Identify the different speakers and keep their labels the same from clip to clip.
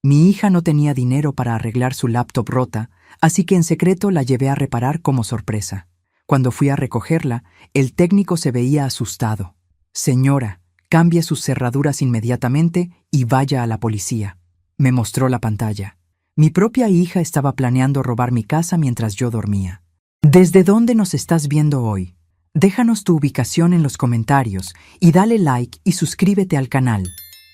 Speaker 1: Mi hija no tenía dinero para arreglar su laptop rota, así que en secreto la llevé a reparar como sorpresa. Cuando fui a recogerla, el técnico se veía asustado. «Señora, cambie sus cerraduras inmediatamente y vaya a la policía», me mostró la pantalla. Mi propia hija estaba planeando robar mi casa mientras yo dormía. ¿Desde dónde nos estás viendo hoy? Déjanos tu ubicación en los comentarios y dale like y suscríbete al canal.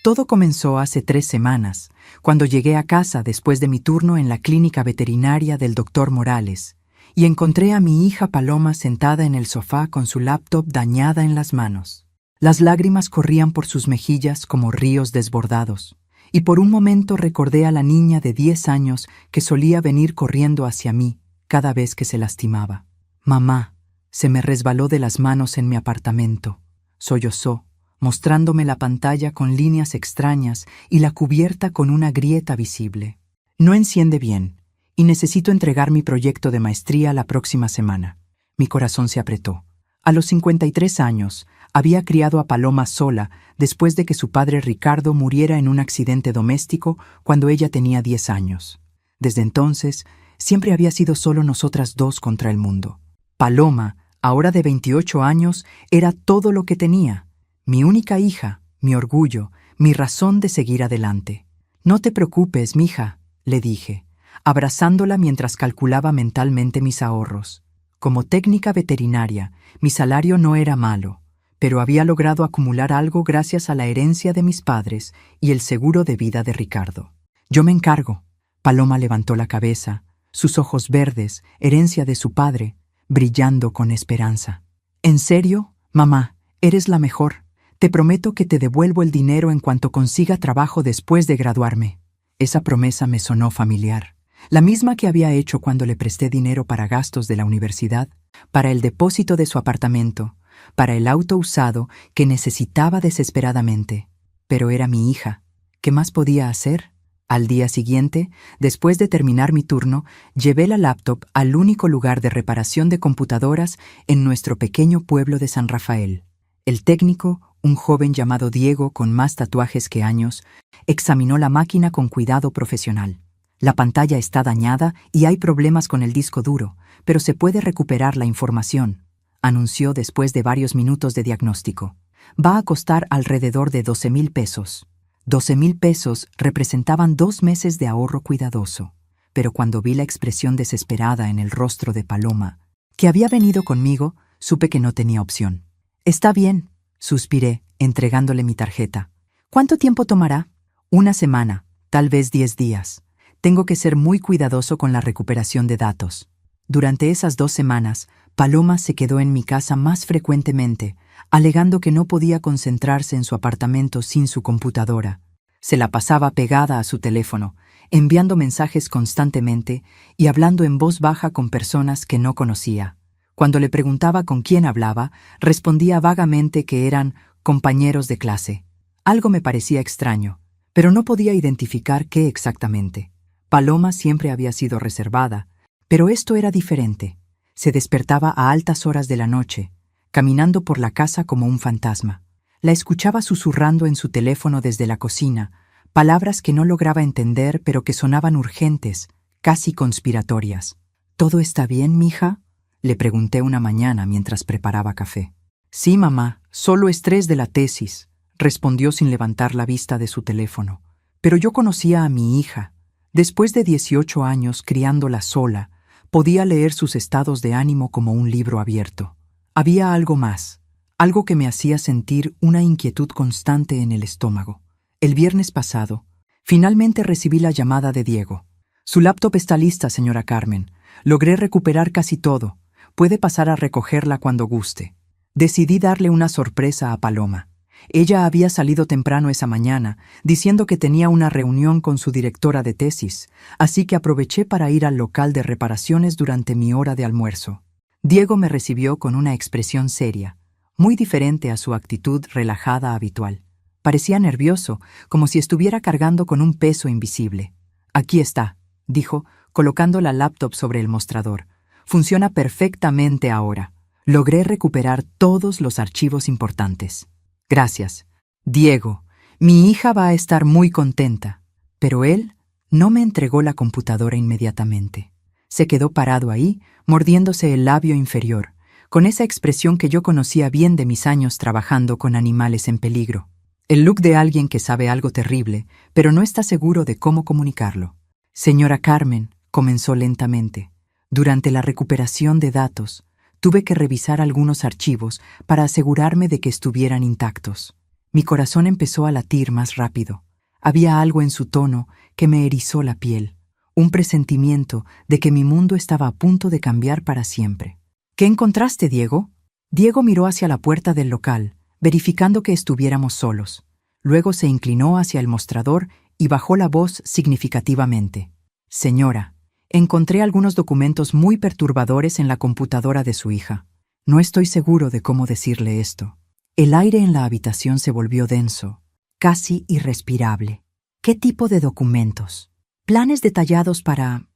Speaker 1: Todo comenzó hace 3 semanas, cuando llegué a casa después de mi turno en la clínica veterinaria del Dr. Morales, y encontré a mi hija Paloma sentada en el sofá con su laptop dañada en las manos. Las lágrimas corrían por sus mejillas como ríos desbordados, y por un momento recordé a la niña de 10 años que solía venir corriendo hacia mí cada vez que se lastimaba. «Mamá», se me resbaló de las manos en mi apartamento. Sollozó, mostrándome la pantalla con líneas extrañas y la cubierta con una grieta visible. «No enciende bien, y necesito entregar mi proyecto de maestría la próxima semana». Mi corazón se apretó. A los 53 años, había criado a Paloma sola después de que su padre Ricardo muriera en un accidente doméstico cuando ella tenía 10 años. Desde entonces, siempre había sido solo nosotras dos contra el mundo. Paloma, ahora de 28 años, era todo lo que tenía. Mi única hija, mi orgullo, mi razón de seguir adelante. «No te preocupes, mija», le dije, abrazándola mientras calculaba mentalmente mis ahorros. Como técnica veterinaria, mi salario no era malo, pero había logrado acumular algo gracias a la herencia de mis padres y el seguro de vida de Ricardo. «Yo me encargo». Paloma levantó la cabeza, sus ojos verdes, herencia de su padre, brillando con esperanza. «¿En serio, mamá? Eres la mejor. Te prometo que te devuelvo el dinero en cuanto consiga trabajo después de graduarme». Esa promesa me sonó familiar, la misma que había hecho cuando le presté dinero para gastos de la universidad, para el depósito de su apartamento, para el auto usado que necesitaba desesperadamente. Pero era mi hija. ¿Qué más podía hacer? Al día siguiente, después de terminar mi turno, llevé la laptop al único lugar de reparación de computadoras en nuestro pequeño pueblo de San Rafael. El técnico, un joven llamado Diego con más tatuajes que años, examinó la máquina con cuidado profesional. «La pantalla está dañada y hay problemas con el disco duro, pero se puede recuperar la información», anunció después de varios minutos de diagnóstico. «Va a costar alrededor de 12,000 pesos». 12,000 pesos representaban 2 meses de ahorro cuidadoso, pero cuando vi la expresión desesperada en el rostro de Paloma, que había venido conmigo, supe que no tenía opción. «Está bien», suspiré, entregándole mi tarjeta. «¿Cuánto tiempo tomará?» «1 semana, tal vez 10 días. Tengo que ser muy cuidadoso con la recuperación de datos». Durante esas 2 semanas, Paloma se quedó en mi casa más frecuentemente, alegando que no podía concentrarse en su apartamento sin su computadora. Se la pasaba pegada a su teléfono, enviando mensajes constantemente y hablando en voz baja con personas que no conocía. Cuando le preguntaba con quién hablaba, respondía vagamente que eran compañeros de clase. Algo me parecía extraño, pero no podía identificar qué exactamente. Paloma siempre había sido reservada, pero esto era diferente. Se despertaba a altas horas de la noche, caminando por la casa como un fantasma. La escuchaba susurrando en su teléfono desde la cocina, palabras que no lograba entender pero que sonaban urgentes, casi conspiratorias. «¿Todo está bien, mija?», le pregunté una mañana mientras preparaba café. «Sí, mamá, solo estrés de la tesis», respondió sin levantar la vista de su teléfono. Pero yo conocía a mi hija. Después de 18 años criándola sola, podía leer sus estados de ánimo como un libro abierto. Había algo más, algo que me hacía sentir una inquietud constante en el estómago. El viernes pasado, finalmente recibí la llamada de Diego. «Su laptop está lista, señora Carmen. Logré recuperar casi todo. Puede pasar a recogerla cuando guste». Decidí darle una sorpresa a Paloma. Ella había salido temprano esa mañana, diciendo que tenía una reunión con su directora de tesis, así que aproveché para ir al local de reparaciones durante mi hora de almuerzo. Diego me recibió con una expresión seria, muy diferente a su actitud relajada habitual. Parecía nervioso, como si estuviera cargando con un peso invisible. «Aquí está», dijo, colocando la laptop sobre el mostrador. «Funciona perfectamente ahora. Logré recuperar todos los archivos importantes». «Gracias. Diego, mi hija va a estar muy contenta». Pero él No me entregó la computadora inmediatamente. Se quedó parado ahí, mordiéndose el labio inferior, con esa expresión que yo conocía bien de mis años trabajando con animales en peligro. El look de alguien que sabe algo terrible, pero no está seguro de cómo comunicarlo. Señora Carmen, comenzó lentamente. Durante la recuperación de datos, tuve que revisar algunos archivos para asegurarme de que estuvieran intactos. Mi corazón empezó a latir más rápido. Había algo en su tono que me erizó la piel, un presentimiento de que mi mundo estaba a punto de cambiar para siempre. ¿Qué encontraste, Diego? Diego miró hacia la puerta del local, verificando que estuviéramos solos. Luego se inclinó hacia el mostrador y bajó la voz significativamente. Señora, encontré algunos documentos muy perturbadores en la computadora de su hija. No estoy seguro de cómo decirle esto. El aire en la habitación se volvió denso, casi irrespirable. ¿Qué tipo de documentos? Planes detallados para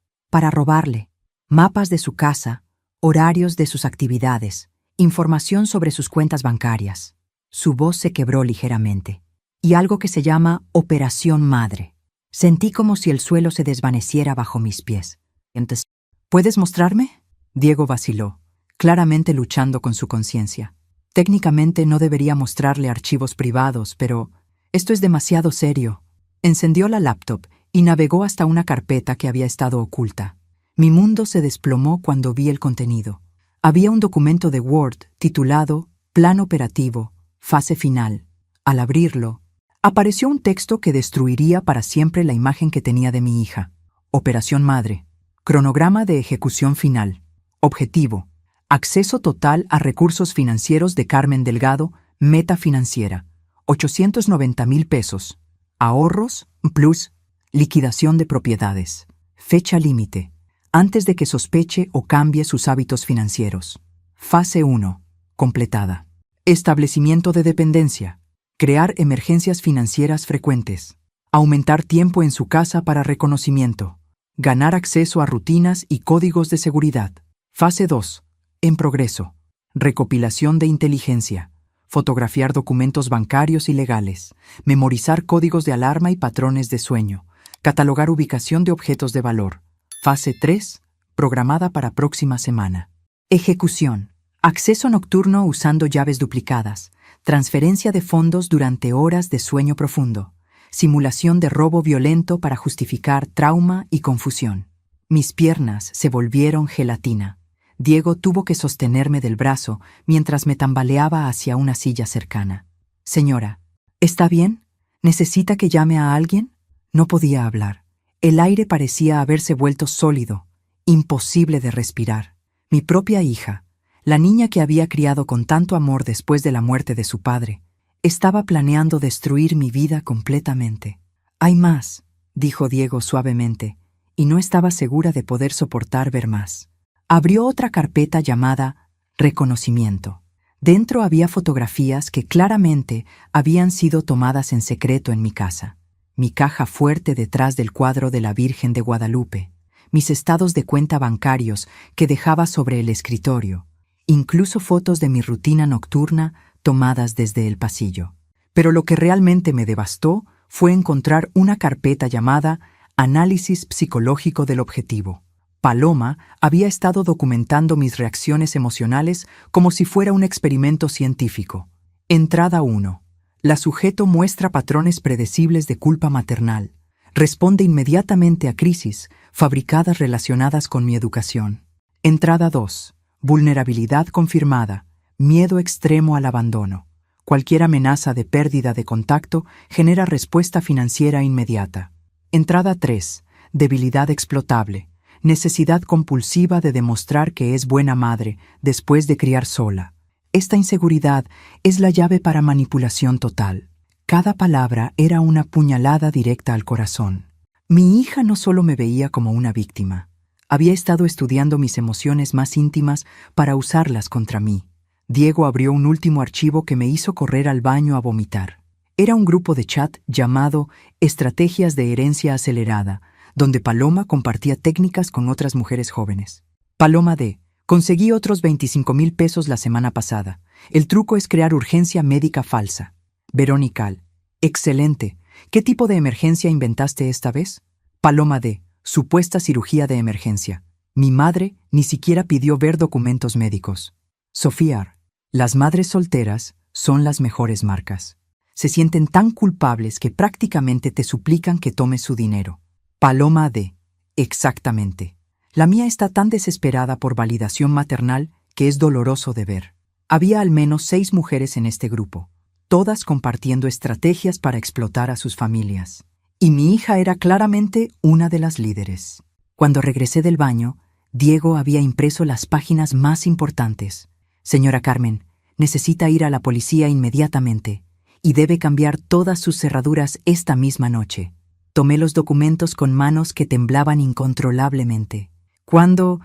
Speaker 1: robarle, mapas de su casa, horarios de sus actividades, información sobre sus cuentas bancarias. Su voz se quebró ligeramente. Y algo que se llama Operación Madre. Sentí como si el suelo se desvaneciera bajo mis pies. Entonces, ¿puedes mostrarme? Diego vaciló, claramente luchando con su conciencia. Técnicamente no debería mostrarle archivos privados, pero esto es demasiado serio. Encendió la laptop y navegó hasta una carpeta que había estado oculta. Mi mundo se desplomó cuando vi el contenido. Había un documento de Word titulado Plan Operativo, Fase Final. Al abrirlo, apareció un texto que destruiría para siempre la imagen que tenía de mi hija. Operación Madre. Cronograma de ejecución final. Objetivo. Acceso total a recursos financieros de Carmen Delgado, meta financiera. 890,000 pesos. Ahorros, plus, liquidación de propiedades. Fecha límite. Antes de que sospeche o cambie sus hábitos financieros. Fase 1. Completada. Establecimiento de dependencia. Crear emergencias financieras frecuentes. Aumentar tiempo en su casa para reconocimiento. Ganar acceso a rutinas y códigos de seguridad. Fase 2. En progreso. Recopilación de inteligencia. Fotografiar documentos bancarios y legales. Memorizar códigos de alarma y patrones de sueño. Catalogar ubicación de objetos de valor. Fase 3. Programada para próxima semana. Ejecución. Acceso nocturno usando llaves duplicadas. Transferencia de fondos durante horas de sueño profundo. Simulación de robo violento para justificar trauma y confusión. Mis piernas se volvieron gelatina. Diego tuvo que sostenerme del brazo mientras me tambaleaba hacia una silla cercana. Señora, ¿está bien? ¿Necesita que llame a alguien? No podía hablar. El aire parecía haberse vuelto sólido, imposible de respirar. Mi propia hija, la niña que había criado con tanto amor después de la muerte de su padre, estaba planeando destruir mi vida completamente. Hay más, dijo Diego suavemente, y no estaba segura de poder soportar ver más. Abrió otra carpeta llamada Reconocimiento. Dentro había fotografías que claramente habían sido tomadas en secreto en mi casa. Mi caja fuerte detrás del cuadro de la Virgen de Guadalupe, mis estados de cuenta bancarios que dejaba sobre el escritorio, incluso fotos de mi rutina nocturna tomadas desde el pasillo. Pero lo que realmente me devastó fue encontrar una carpeta llamada Análisis Psicológico del Objetivo. Paloma había estado documentando mis reacciones emocionales como si fuera un experimento científico. Entrada 1. La sujeto muestra patrones predecibles de culpa maternal. Responde inmediatamente a crisis fabricadas relacionadas con mi educación. Entrada 2. Vulnerabilidad confirmada. Miedo extremo al abandono. Cualquier amenaza de pérdida de contacto genera respuesta financiera inmediata. Entrada 3. Debilidad explotable. Necesidad compulsiva de demostrar que es buena madre después de criar sola. Esta inseguridad es la llave para manipulación total. Cada palabra era una puñalada directa al corazón. Mi hija no solo me veía como una víctima. Había estado estudiando mis emociones más íntimas para usarlas contra mí. Diego abrió un último archivo que me hizo correr al baño a vomitar. Era un grupo de chat llamado Estrategias de Herencia Acelerada, donde Paloma compartía técnicas con otras mujeres jóvenes. Paloma D. Conseguí otros 25,000 pesos la semana pasada. El truco es crear urgencia médica falsa. Verónica. Excelente. ¿Qué tipo de emergencia inventaste esta vez? Paloma D. Supuesta cirugía de emergencia. Mi madre ni siquiera pidió ver documentos médicos. Sofía R. Las madres solteras son las mejores marcas. Se sienten tan culpables que prácticamente te suplican que tomes su dinero. Paloma D. Exactamente. La mía está tan desesperada por validación maternal que es doloroso de ver. Había al menos 6 mujeres en este grupo, todas compartiendo estrategias para explotar a sus familias. Y mi hija era claramente una de las líderes. Cuando regresé del baño, Diego había impreso las páginas más importantes. Señora Carmen, necesita ir a la policía inmediatamente y debe cambiar todas sus cerraduras esta misma noche. Tomé los documentos con manos que temblaban incontrolablemente. ¿Cuándo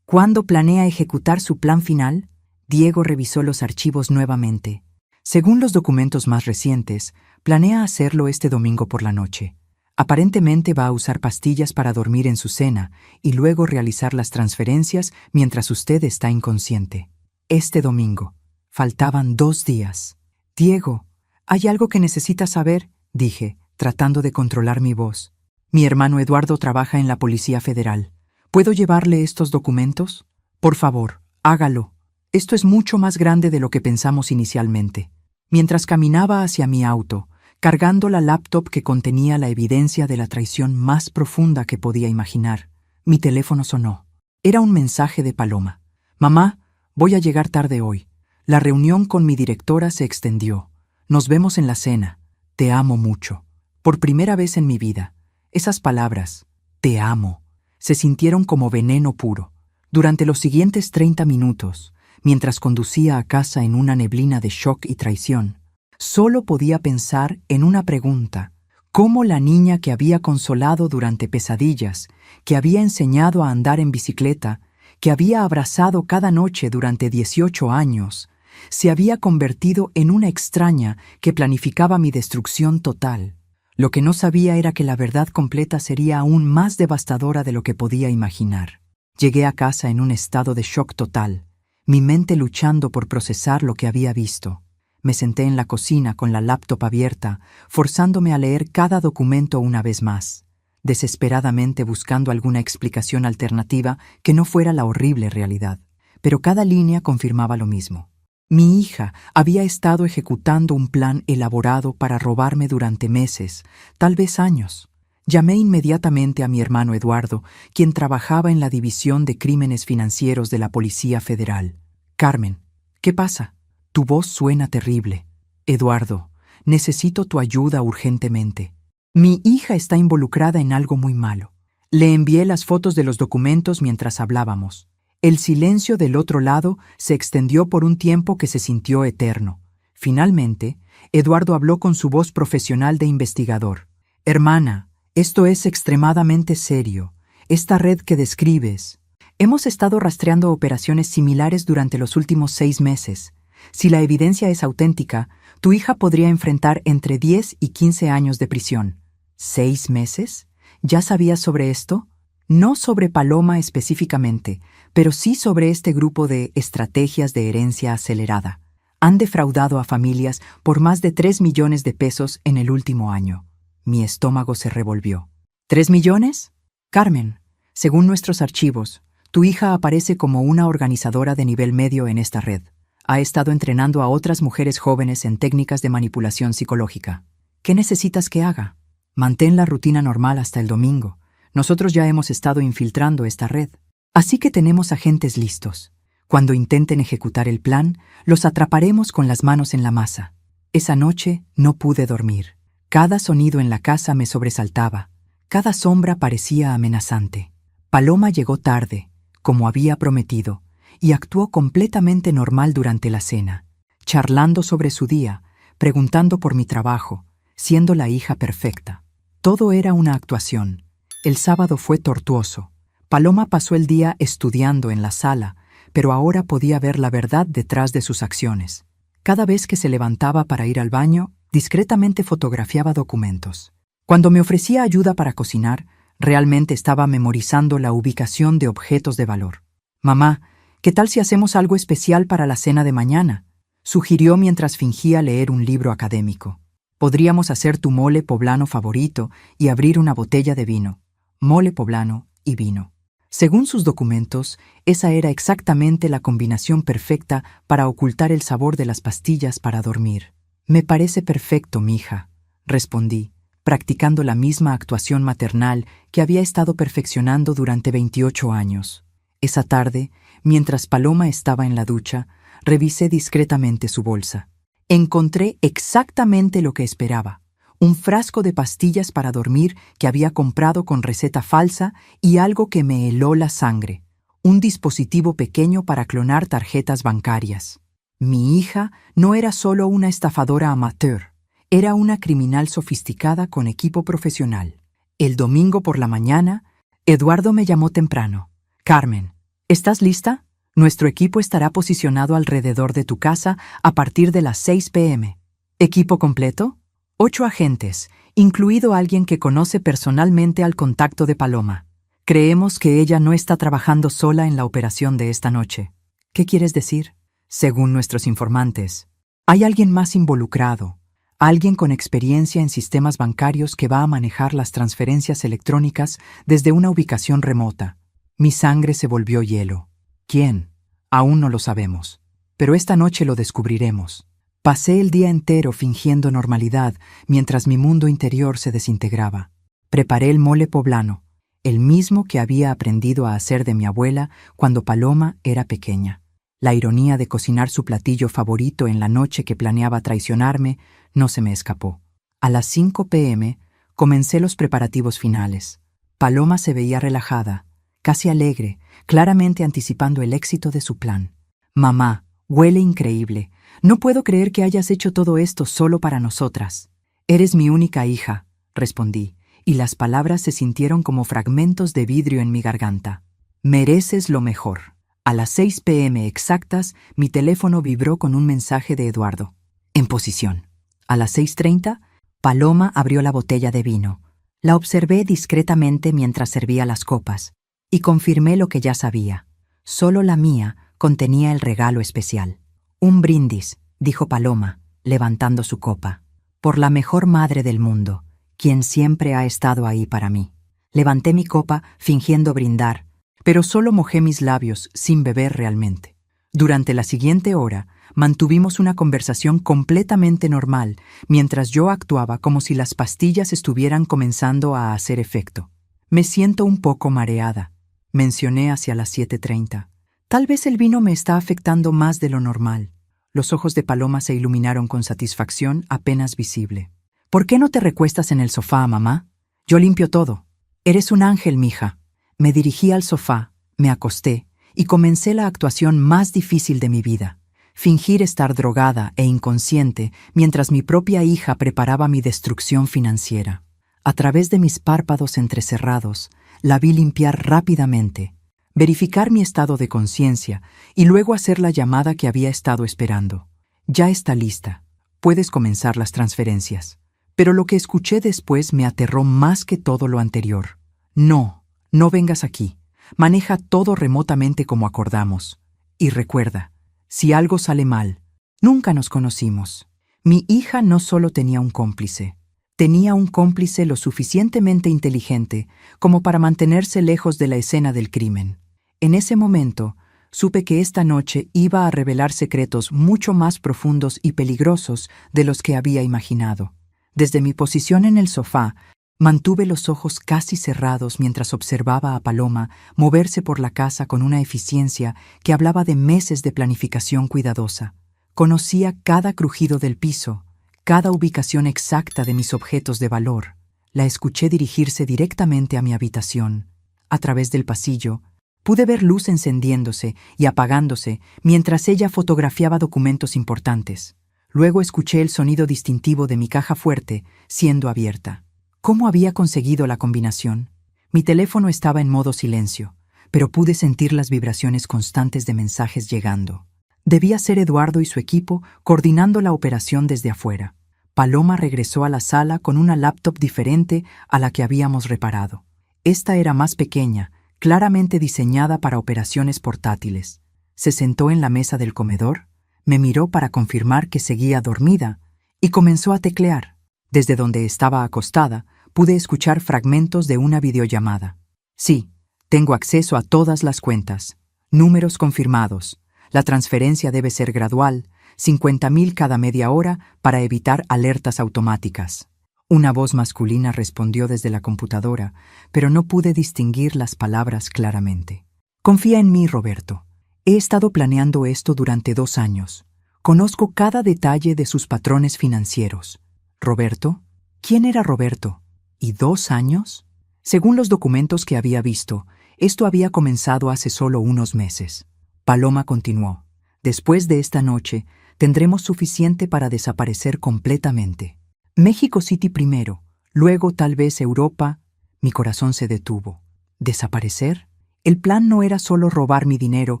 Speaker 1: planea ejecutar su plan final? Diego revisó los archivos nuevamente. Según los documentos más recientes, planea hacerlo este domingo por la noche. Aparentemente va a usar pastillas para dormir en su cena y luego realizar las transferencias mientras usted está inconsciente. Este domingo. Faltaban 2 días. Diego, ¿hay algo que necesitas saber?, dije, tratando de controlar mi voz. Mi hermano Eduardo trabaja en la Policía Federal. ¿Puedo llevarle estos documentos? Por favor, hágalo. Esto es mucho más grande de lo que pensamos inicialmente. Mientras caminaba hacia mi auto, cargando la laptop que contenía la evidencia de la traición más profunda que podía imaginar, mi teléfono sonó. Era un mensaje de Paloma. Mamá, voy a llegar tarde hoy. La reunión con mi directora se extendió. Nos vemos en la cena. Te amo mucho. Por primera vez en mi vida, esas palabras, te amo, se sintieron como veneno puro. Durante los siguientes 30 minutos, mientras conducía a casa en una neblina de shock y traición, solo podía pensar en una pregunta: ¿cómo la niña que había consolado durante pesadillas, que había enseñado a andar en bicicleta, que había abrazado cada noche durante 18 años, se había convertido en una extraña que planificaba mi destrucción total? Lo que no sabía era que la verdad completa sería aún más devastadora de lo que podía imaginar. Llegué a casa en un estado de shock total, mi mente luchando por procesar lo que había visto. Me senté en la cocina con la laptop abierta, forzándome a leer cada documento una vez más, desesperadamente buscando alguna explicación alternativa que no fuera la horrible realidad. Pero cada línea confirmaba lo mismo. Mi hija había estado ejecutando un plan elaborado para robarme durante meses, tal vez años. Llamé inmediatamente a mi hermano Eduardo, quien trabajaba en la División de Crímenes Financieros de la Policía Federal. Carmen, ¿qué pasa? Tu voz suena terrible. Eduardo, necesito tu ayuda urgentemente. Mi hija está involucrada en algo muy malo. Le envié las fotos de los documentos mientras hablábamos. El silencio del otro lado se extendió por un tiempo que se sintió eterno. Finalmente, Eduardo habló con su voz profesional de investigador. Hermana, esto es extremadamente serio. Esta red que describes. Hemos estado rastreando operaciones similares durante los últimos 6 meses. Si la evidencia es auténtica, tu hija podría enfrentar entre 10 y 15 años de prisión. ¿6 meses? ¿Ya sabías sobre esto? No sobre Paloma específicamente, pero sí sobre este grupo de estrategias de herencia acelerada. Han defraudado a familias por más de 3 millones de pesos en el último año. Mi estómago se revolvió. ¿3 millones? Carmen, según nuestros archivos, tu hija aparece como una organizadora de nivel medio en esta red. Ha estado entrenando a otras mujeres jóvenes en técnicas de manipulación psicológica. ¿Qué necesitas que haga? Mantén la rutina normal hasta el domingo. Nosotros ya hemos estado infiltrando esta red. Así que tenemos agentes listos. Cuando intenten ejecutar el plan, los atraparemos con las manos en la masa. Esa noche no pude dormir. Cada sonido en la casa me sobresaltaba. Cada sombra parecía amenazante. Paloma llegó tarde, como había prometido, y actuó completamente normal durante la cena, charlando sobre su día, preguntando por mi trabajo, siendo la hija perfecta. Todo era una actuación. El sábado fue tortuoso. Paloma pasó el día estudiando en la sala, pero ahora podía ver la verdad detrás de sus acciones. Cada vez que se levantaba para ir al baño, discretamente fotografiaba documentos. Cuando me ofrecía ayuda para cocinar, realmente estaba memorizando la ubicación de objetos de valor. Mamá, ¿qué tal si hacemos algo especial para la cena de mañana?, sugirió mientras fingía leer un libro académico. Podríamos hacer tu mole poblano favorito y abrir una botella de vino. mole poblano y vino. Según sus documentos, esa era exactamente la combinación perfecta para ocultar el sabor de las pastillas para dormir. «Me parece perfecto, mija», respondí, practicando la misma actuación maternal que había estado perfeccionando durante 28 años. Esa tarde, mientras Paloma estaba en la ducha, revisé discretamente su bolsa. Encontré exactamente lo que esperaba: un frasco de pastillas para dormir que había comprado con receta falsa y algo que me heló la sangre: un dispositivo pequeño para clonar tarjetas bancarias. Mi hija no era solo una estafadora amateur, era una criminal sofisticada con equipo profesional. El domingo por la mañana, Eduardo me llamó temprano. «Carmen, ¿estás lista? Nuestro equipo estará posicionado alrededor de tu casa a partir de las 6 p.m. ¿Equipo completo? 8 agentes, incluido alguien que conoce personalmente al contacto de Paloma. Creemos que ella no está trabajando sola en la operación de esta noche». «¿Qué quieres decir?» «Según nuestros informantes, hay alguien más involucrado, alguien con experiencia en sistemas bancarios que va a manejar las transferencias electrónicas desde una ubicación remota». Mi sangre se volvió hielo. ¿Quién? Aún no lo sabemos, pero esta noche lo descubriremos. Pasé el día entero fingiendo normalidad mientras mi mundo interior se desintegraba. Preparé el mole poblano, el mismo que había aprendido a hacer de mi abuela cuando Paloma era pequeña. La ironía de cocinar su platillo favorito en la noche que planeaba traicionarme no se me escapó. A las 5 p.m. comencé los preparativos finales. Paloma se veía relajada, casi alegre, claramente anticipando el éxito de su plan. «Mamá, huele increíble. No puedo creer que hayas hecho todo esto solo para nosotras». «Eres mi única hija», respondí, y las palabras se sintieron como fragmentos de vidrio en mi garganta. «Mereces lo mejor». A las 6 p.m. exactas, mi teléfono vibró con un mensaje de Eduardo. «En posición». A las 6:30, Paloma abrió la botella de vino. La observé discretamente mientras servía las copas, y confirmé lo que ya sabía. Solo la mía contenía el regalo especial. «Un brindis», dijo Paloma, levantando su copa, «por la mejor madre del mundo, quien siempre ha estado ahí para mí». Levanté mi copa fingiendo brindar, pero solo mojé mis labios sin beber realmente. Durante la siguiente hora, mantuvimos una conversación completamente normal mientras yo actuaba como si las pastillas estuvieran comenzando a hacer efecto. «Me siento un poco mareada», mencioné hacia las 7:30. «Tal vez el vino me está afectando más de lo normal». Los ojos de Paloma se iluminaron con satisfacción apenas visible. «¿Por qué no te recuestas en el sofá, mamá? Yo limpio todo». «Eres un ángel, mija». Me dirigí al sofá, me acosté y comencé la actuación más difícil de mi vida: fingir estar drogada e inconsciente mientras mi propia hija preparaba mi destrucción financiera. A través de mis párpados entrecerrados, la vi limpiar rápidamente, verificar mi estado de conciencia y luego hacer la llamada que había estado esperando. «Ya está lista. Puedes comenzar las transferencias». Pero lo que escuché después me aterró más que todo lo anterior. No vengas aquí. Maneja todo remotamente como acordamos. Y recuerda, si algo sale mal, nunca nos conocimos». Mi hija no solo tenía un cómplice. Tenía un cómplice lo suficientemente inteligente como para mantenerse lejos de la escena del crimen. En ese momento, supe que esta noche iba a revelar secretos mucho más profundos y peligrosos de los que había imaginado. Desde mi posición en el sofá, mantuve los ojos casi cerrados mientras observaba a Paloma moverse por la casa con una eficiencia que hablaba de meses de planificación cuidadosa. Conocía cada crujido del piso, cada ubicación exacta de mis objetos de valor. La escuché dirigirse directamente a mi habitación. A través del pasillo, pude ver luz encendiéndose y apagándose mientras ella fotografiaba documentos importantes. Luego escuché el sonido distintivo de mi caja fuerte siendo abierta. ¿Cómo había conseguido la combinación? Mi teléfono estaba en modo silencio, pero pude sentir las vibraciones constantes de mensajes llegando. Debía ser Eduardo y su equipo coordinando la operación desde afuera. Paloma regresó a la sala con una laptop diferente a la que habíamos reparado. Esta era más pequeña, claramente diseñada para operaciones portátiles. Se sentó en la mesa del comedor, me miró para confirmar que seguía dormida y comenzó a teclear. Desde donde estaba acostada, pude escuchar fragmentos de una videollamada. Sí, tengo acceso a todas las cuentas. Números confirmados. La transferencia debe ser gradual, 50.000 cada media hora para evitar alertas automáticas. Una voz masculina respondió desde la computadora, pero no pude distinguir las palabras claramente. Confía en mí, Roberto. He estado planeando esto durante 2 años. Conozco cada detalle de sus patrones financieros. ¿Roberto? ¿Quién era Roberto? ¿Y 2 años? Según los documentos que había visto, esto había comenzado hace solo unos meses. Paloma continuó. Después de esta noche, tendremos suficiente para desaparecer completamente. México City primero, luego tal vez Europa. Mi corazón se detuvo. ¿Desaparecer? ¿El plan no era solo robar mi dinero,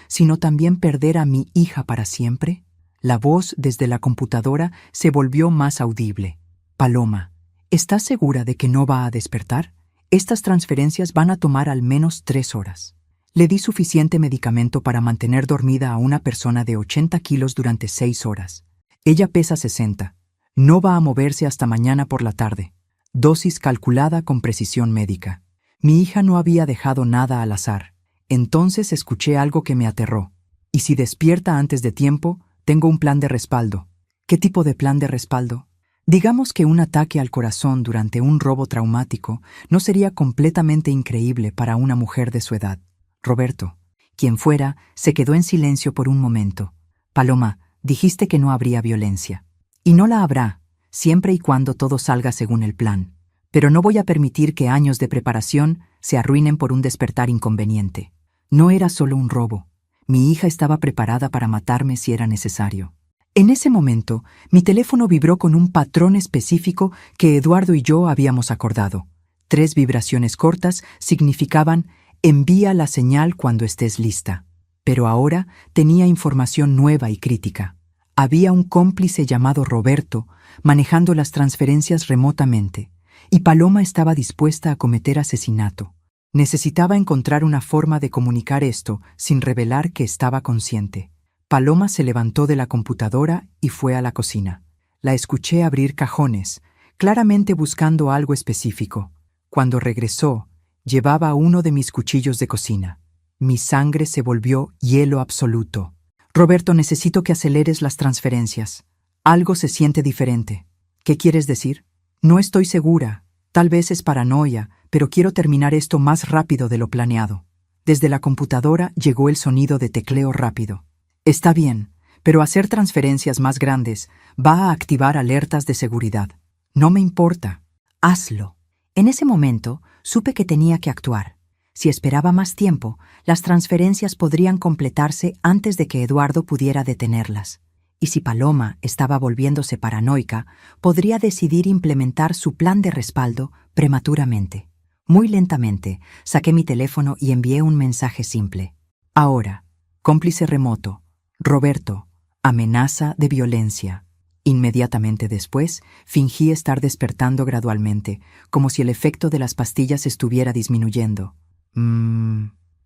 Speaker 1: sino también perder a mi hija para siempre? La voz desde la computadora se volvió más audible. Paloma, ¿estás segura de que no va a despertar? Estas transferencias van a tomar al menos 3 horas. Le di suficiente medicamento para mantener dormida a una persona de 80 kilos durante 6 horas. Ella pesa 60. No va a moverse hasta mañana por la tarde. Dosis calculada con precisión médica. Mi hija no había dejado nada al azar. Entonces escuché algo que me aterró. Y si despierta antes de tiempo, tengo un plan de respaldo. ¿Qué tipo de plan de respaldo? Digamos que un ataque al corazón durante un robo traumático no sería completamente increíble para una mujer de su edad. Roberto, quien fuera, se quedó en silencio por un momento. Paloma, dijiste que no habría violencia. Y no la habrá, siempre y cuando todo salga según el plan. Pero no voy a permitir que años de preparación se arruinen por un despertar inconveniente. No era solo un robo. Mi hija estaba preparada para matarme si era necesario. En ese momento, mi teléfono vibró con un patrón específico que Eduardo y yo habíamos acordado. 3 vibraciones cortas significaban «envía la señal cuando estés lista». Pero ahora tenía información nueva y crítica. Había un cómplice llamado Roberto manejando las transferencias remotamente, y Paloma estaba dispuesta a cometer asesinato. Necesitaba encontrar una forma de comunicar esto sin revelar que estaba consciente. Paloma se levantó de la computadora y fue a la cocina. La escuché abrir cajones, claramente buscando algo específico. Cuando regresó, llevaba uno de mis cuchillos de cocina. Mi sangre se volvió hielo absoluto. Roberto, necesito que aceleres las transferencias. Algo se siente diferente. ¿Qué quieres decir? No estoy segura. Tal vez es paranoia, pero quiero terminar esto más rápido de lo planeado. Desde la computadora llegó el sonido de tecleo rápido. Está bien, pero hacer transferencias más grandes va a activar alertas de seguridad. No me importa. Hazlo. En ese momento, supe que tenía que actuar. Si esperaba más tiempo, las transferencias podrían completarse antes de que Eduardo pudiera detenerlas. Y si Paloma estaba volviéndose paranoica, podría decidir implementar su plan de respaldo prematuramente. Muy lentamente, saqué mi teléfono y envié un mensaje simple. Ahora, cómplice remoto. Roberto, amenaza de violencia. Inmediatamente después, fingí estar despertando gradualmente, como si el efecto de las pastillas estuviera disminuyendo.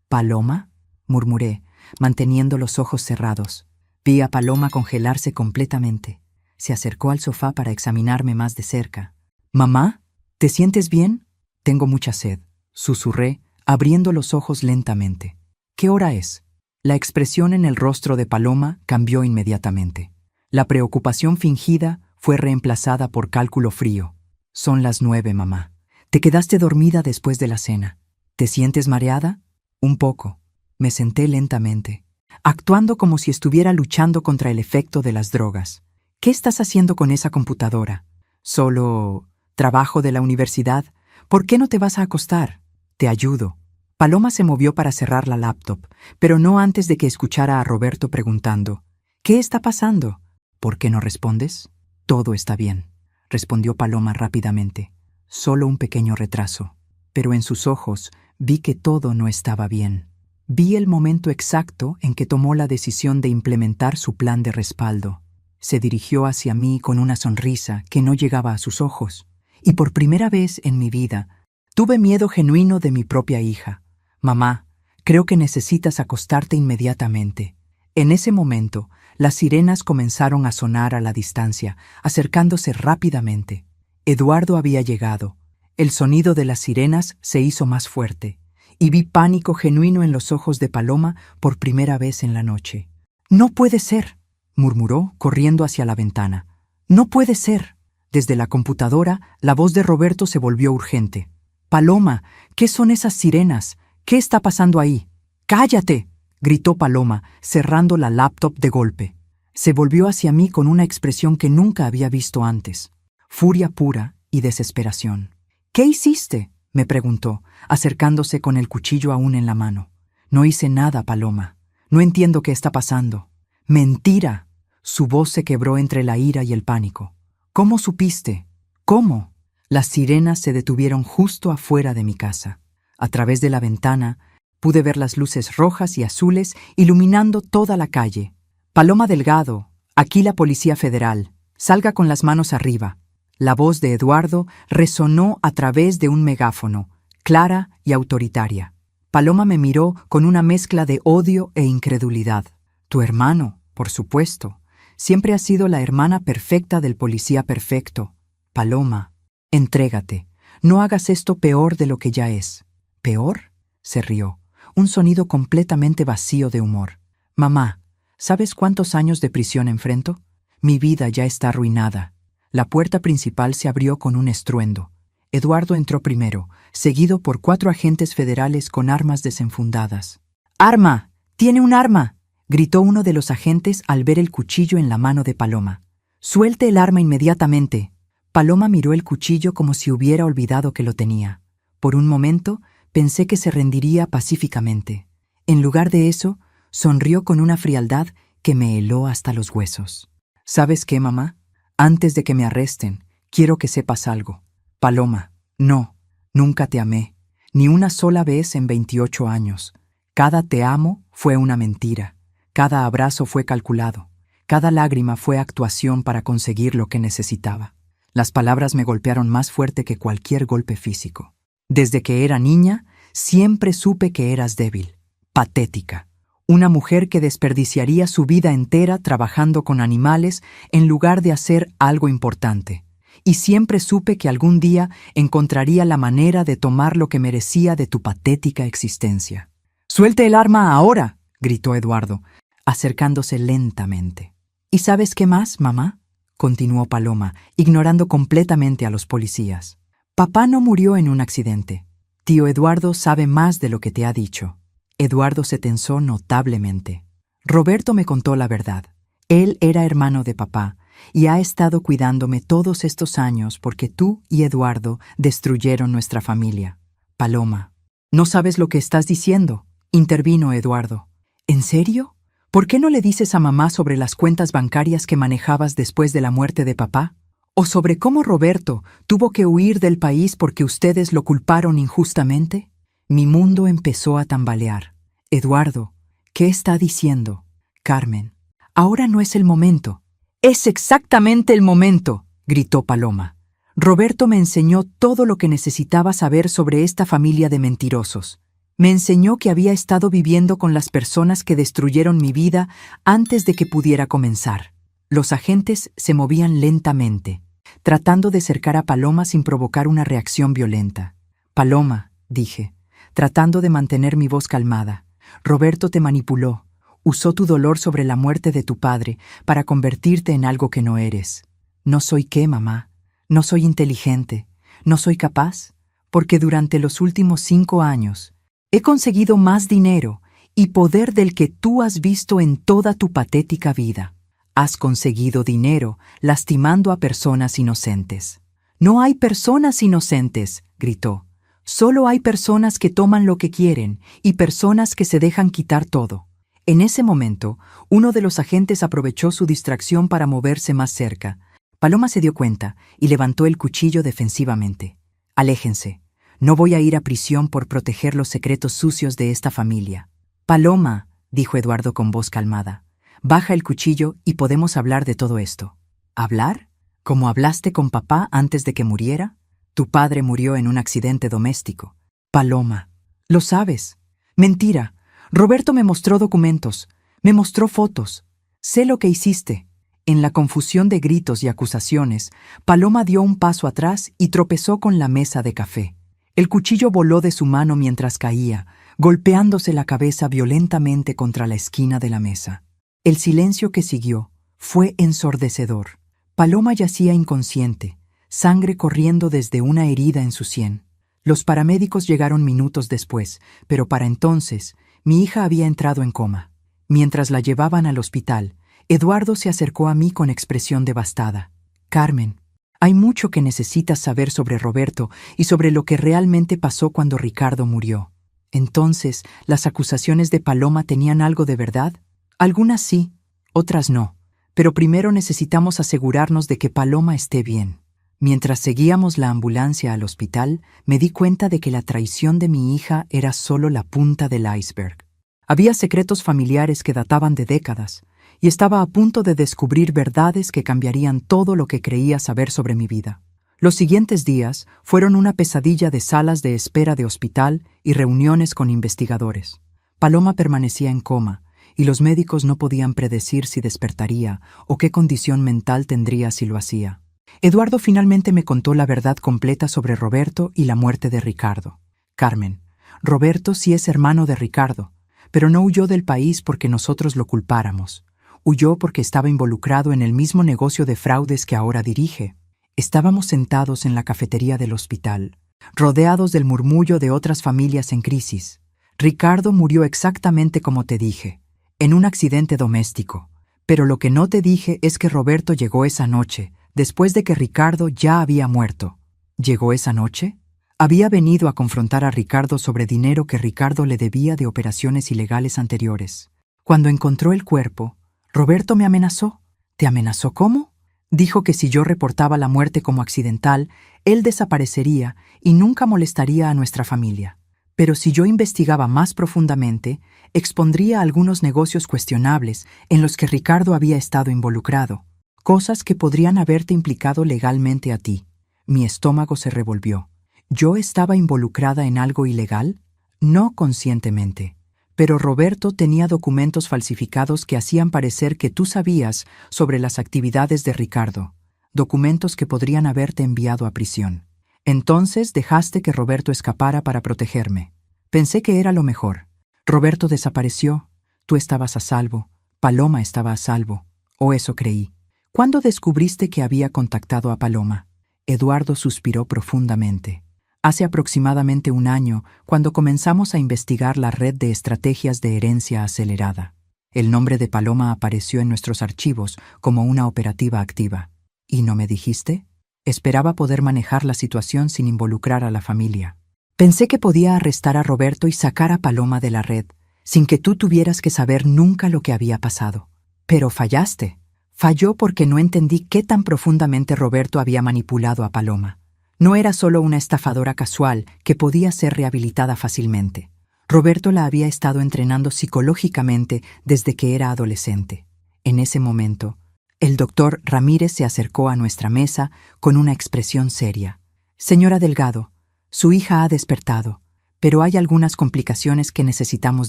Speaker 1: ¿Paloma? Murmuré, manteniendo los ojos cerrados. Vi a Paloma congelarse completamente. Se acercó al sofá para examinarme más de cerca. «¿Mamá? ¿Te sientes bien?» «Tengo mucha sed», susurré, abriendo los ojos lentamente. «¿Qué hora es?» La expresión en el rostro de Paloma cambió inmediatamente. La preocupación fingida fue reemplazada por cálculo frío. «Son las 9, mamá. Te quedaste dormida después de la cena. ¿Te sientes mareada?» «Un poco». Me senté lentamente, actuando como si estuviera luchando contra el efecto de las drogas. «¿Qué estás haciendo con esa computadora?» «Solo trabajo de la universidad. ¿Por qué no te vas a acostar?» «Te ayudo». Paloma se movió para cerrar la laptop, pero no antes de que escuchara a Roberto preguntando, «¿Qué está pasando?» «¿Por qué no respondes?» «Todo está bien», respondió Paloma rápidamente. «Solo un pequeño retraso». Pero en sus ojos vi que todo no estaba bien. Vi el momento exacto en que tomó la decisión de implementar su plan de respaldo. Se dirigió hacia mí con una sonrisa que no llegaba a sus ojos, y por primera vez en mi vida tuve miedo genuino de mi propia hija. «Mamá, creo que necesitas acostarte inmediatamente». En ese momento, las sirenas comenzaron a sonar a la distancia, acercándose rápidamente. Eduardo había llegado. El sonido de las sirenas se hizo más fuerte, y vi pánico genuino en los ojos de Paloma por primera vez en la noche. «No puede ser», murmuró, corriendo hacia la ventana. «No puede ser». Desde la computadora, la voz de Roberto se volvió urgente. «Paloma, ¿qué son esas sirenas? ¿Qué está pasando ahí?» «¡Cállate!», gritó Paloma, cerrando la laptop de golpe. Se volvió hacia mí con una expresión que nunca había visto antes. Furia pura y desesperación. «¿Qué hiciste?», me preguntó, acercándose con el cuchillo aún en la mano. «No hice nada, Paloma. No entiendo qué está pasando». «¡Mentira!». Su voz se quebró entre la ira y el pánico. «¿Cómo supiste? ¿Cómo?». Las sirenas se detuvieron justo afuera de mi casa. A través de la ventana pude ver las luces rojas y azules iluminando toda la calle. «Paloma Delgado, aquí la Policía Federal. Salga con las manos arriba». La voz de Eduardo resonó a través de un megáfono, clara y autoritaria. Paloma me miró con una mezcla de odio e incredulidad. «Tu hermano, por supuesto. Siempre has sido la hermana perfecta del policía perfecto. Paloma, entrégate. No hagas esto peor de lo que ya es». «¿Peor?», se rió, un sonido completamente vacío de humor. «Mamá, ¿sabes cuántos años de prisión enfrento? Mi vida ya está arruinada». La puerta principal se abrió con un estruendo. Eduardo entró primero, seguido por 4 agentes federales con armas desenfundadas. «¡Arma! ¡Tiene un arma!», gritó uno de los agentes al ver el cuchillo en la mano de Paloma. «Suelte el arma inmediatamente». Paloma miró el cuchillo como si hubiera olvidado que lo tenía. Por un momento pensé que se rendiría pacíficamente. En lugar de eso, sonrió con una frialdad que me heló hasta los huesos. «¿Sabes qué, mamá? Antes de que me arresten, quiero que sepas algo. Paloma, no, nunca te amé, ni una sola vez en 28 años. Cada te amo fue una mentira, cada abrazo fue calculado, cada lágrima fue actuación para conseguir lo que necesitaba». Las palabras me golpearon más fuerte que cualquier golpe físico. «Desde que era niña, siempre supe que eras débil, patética. Una mujer que desperdiciaría su vida entera trabajando con animales en lugar de hacer algo importante. Y siempre supe que algún día encontraría la manera de tomar lo que merecía de tu patética existencia». «¡Suelte el arma ahora!», gritó Eduardo, acercándose lentamente. «¿Y sabes qué más, mamá?», continuó Paloma, ignorando completamente a los policías. «Papá no murió en un accidente. Tío Eduardo sabe más de lo que te ha dicho». Eduardo se tensó notablemente. «Roberto me contó la verdad. Él era hermano de papá y ha estado cuidándome todos estos años porque tú y Eduardo destruyeron nuestra familia». «Paloma, no sabes lo que estás diciendo», intervino Eduardo. «¿En serio? ¿Por qué no le dices a mamá sobre las cuentas bancarias que manejabas después de la muerte de papá? ¿O sobre cómo Roberto tuvo que huir del país porque ustedes lo culparon injustamente?» Mi mundo empezó a tambalear. «Eduardo, ¿qué está diciendo?» «Carmen, ahora no es el momento». «Es exactamente el momento», gritó Paloma. «Roberto me enseñó todo lo que necesitaba saber sobre esta familia de mentirosos. Me enseñó que había estado viviendo con las personas que destruyeron mi vida antes de que pudiera comenzar». Los agentes se movían lentamente, tratando de cercar a Paloma sin provocar una reacción violenta. «Paloma», dije, tratando de mantener mi voz calmada, «Roberto te manipuló, usó tu dolor sobre la muerte de tu padre para convertirte en algo que no eres». «¿No soy qué, mamá? ¿No soy inteligente? ¿No soy capaz? Porque durante los últimos 5 años he conseguido más dinero y poder del que tú has visto en toda tu patética vida. Has conseguido dinero lastimando a personas inocentes». «No hay personas inocentes», gritó. «Solo hay personas que toman lo que quieren y personas que se dejan quitar todo». En ese momento, uno de los agentes aprovechó su distracción para moverse más cerca. Paloma se dio cuenta y levantó el cuchillo defensivamente. «Aléjense. No voy a ir a prisión por proteger los secretos sucios de esta familia». «Paloma», dijo Eduardo con voz calmada, «baja el cuchillo y podemos hablar de todo esto». «¿Hablar? ¿Como hablaste con papá antes de que muriera? Tu padre murió en un accidente doméstico». «Paloma, lo sabes». «Mentira. Roberto me mostró documentos, me mostró fotos. Sé lo que hiciste». En la confusión de gritos y acusaciones, Paloma dio un paso atrás y tropezó con la mesa de café. El cuchillo voló de su mano mientras caía, golpeándose la cabeza violentamente contra la esquina de la mesa. El silencio que siguió fue ensordecedor. Paloma yacía inconsciente, sangre corriendo desde una herida en su sien. Los paramédicos llegaron minutos después, pero para entonces mi hija había entrado en coma. Mientras la llevaban al hospital, Eduardo se acercó a mí con expresión devastada. Carmen, hay mucho que necesitas saber sobre Roberto y sobre lo que realmente pasó cuando Ricardo murió. Entonces, ¿las acusaciones de Paloma tenían algo de verdad? Algunas sí, otras no. Pero primero necesitamos asegurarnos de que Paloma esté bien. Mientras seguíamos la ambulancia al hospital, me di cuenta de que la traición de mi hija era solo la punta del iceberg. Había secretos familiares que databan de décadas, y estaba a punto de descubrir verdades que cambiarían todo lo que creía saber sobre mi vida. Los siguientes días fueron una pesadilla de salas de espera de hospital y reuniones con investigadores. Paloma permanecía en coma, y los médicos no podían predecir si despertaría o qué condición mental tendría si lo hacía. Eduardo finalmente me contó la verdad completa sobre Roberto y la muerte de Ricardo. Carmen, Roberto sí es hermano de Ricardo, pero no huyó del país porque nosotros lo culpáramos. Huyó porque estaba involucrado en el mismo negocio de fraudes que ahora dirige. Estábamos sentados en la cafetería del hospital, rodeados del murmullo de otras familias en crisis. Ricardo murió exactamente como te dije, en un accidente doméstico. Pero lo que no te dije es que Roberto llegó esa noche, después de que Ricardo ya había muerto. ¿Llegó esa noche? Había venido a confrontar a Ricardo sobre dinero que Ricardo le debía de operaciones ilegales anteriores. Cuando encontró el cuerpo, Roberto me amenazó. ¿Te amenazó cómo? Dijo que si yo reportaba la muerte como accidental, él desaparecería y nunca molestaría a nuestra familia. Pero si yo investigaba más profundamente, expondría algunos negocios cuestionables en los que Ricardo había estado involucrado, cosas que podrían haberte implicado legalmente a ti. Mi estómago se revolvió. ¿Yo estaba involucrada en algo ilegal? No conscientemente. Pero Roberto tenía documentos falsificados que hacían parecer que tú sabías sobre las actividades de Ricardo, documentos que podrían haberte enviado a prisión. Entonces dejaste que Roberto escapara para protegerme. Pensé que era lo mejor. Roberto desapareció, tú estabas a salvo, Paloma estaba a salvo, o eso creí. ¿Cuándo descubriste que había contactado a Paloma? Eduardo suspiró profundamente. Hace aproximadamente un año, cuando comenzamos a investigar la red de estrategias de herencia acelerada. El nombre de Paloma apareció en nuestros archivos como una operativa activa. ¿Y no me dijiste? Esperaba poder manejar la situación sin involucrar a la familia. Pensé que podía arrestar a Roberto y sacar a Paloma de la red, sin que tú tuvieras que saber nunca lo que había pasado. Pero fallaste. Falló porque no entendí qué tan profundamente Roberto había manipulado a Paloma. No era solo una estafadora casual que podía ser rehabilitada fácilmente. Roberto la había estado entrenando psicológicamente desde que era adolescente. En ese momento, el doctor Ramírez se acercó a nuestra mesa con una expresión seria. Señora Delgado, su hija ha despertado, pero hay algunas complicaciones que necesitamos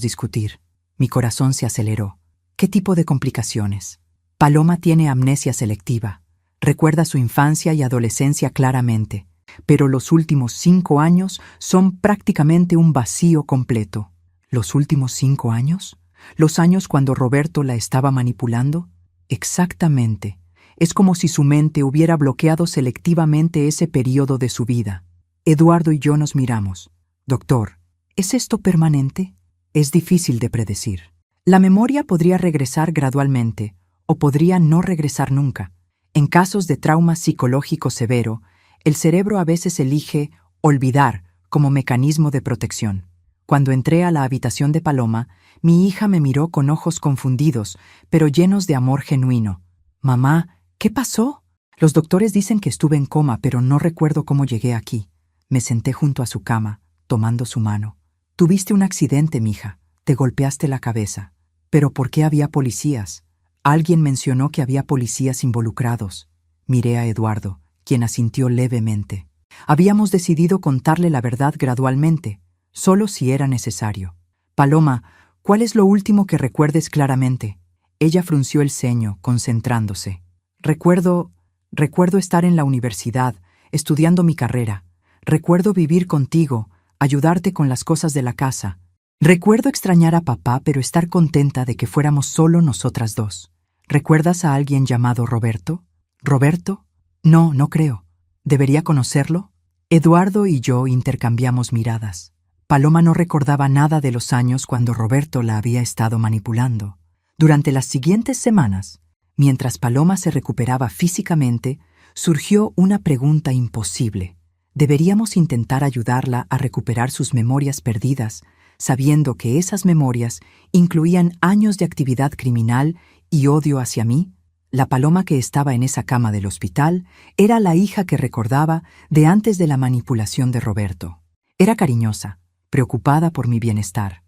Speaker 1: discutir. Mi corazón se aceleró. ¿Qué tipo de complicaciones? Paloma tiene amnesia selectiva. Recuerda su infancia y adolescencia claramente, pero los últimos 5 años son prácticamente un vacío completo. ¿Los últimos 5 años? ¿Los años cuando Roberto la estaba manipulando? Exactamente. Es como si su mente hubiera bloqueado selectivamente ese periodo de su vida. Eduardo y yo nos miramos. Doctor, ¿es esto permanente? Es difícil de predecir. La memoria podría regresar gradualmente, o podría no regresar nunca. En casos de trauma psicológico severo, el cerebro a veces elige olvidar como mecanismo de protección. Cuando entré a la habitación de Paloma, mi hija me miró con ojos confundidos, pero llenos de amor genuino. Mamá, ¿qué pasó? Los doctores dicen que estuve en coma, pero no recuerdo cómo llegué aquí. Me senté junto a su cama, tomando su mano. Tuviste un accidente, mija. Te golpeaste la cabeza. ¿Pero por qué había policías? Alguien mencionó que había policías involucrados. Miré a Eduardo, quien asintió levemente. Habíamos decidido contarle la verdad gradualmente, solo si era necesario. Paloma, ¿cuál es lo último que recuerdes claramente? Ella frunció el ceño, concentrándose. Recuerdo estar en la universidad, estudiando mi carrera. Recuerdo vivir contigo, ayudarte con las cosas de la casa. Recuerdo extrañar a papá, pero estar contenta de que fuéramos solo nosotras dos. ¿Recuerdas a alguien llamado Roberto? ¿Roberto? No, no creo. ¿Debería conocerlo? Eduardo y yo intercambiamos miradas. Paloma no recordaba nada de los años cuando Roberto la había estado manipulando. Durante las siguientes semanas, mientras Paloma se recuperaba físicamente, surgió una pregunta imposible. ¿Deberíamos intentar ayudarla a recuperar sus memorias perdidas, sabiendo que esas memorias incluían años de actividad criminal y odio hacia mí? La Paloma que estaba en esa cama del hospital era la hija que recordaba de antes de la manipulación de Roberto. Era cariñosa, preocupada por mi bienestar,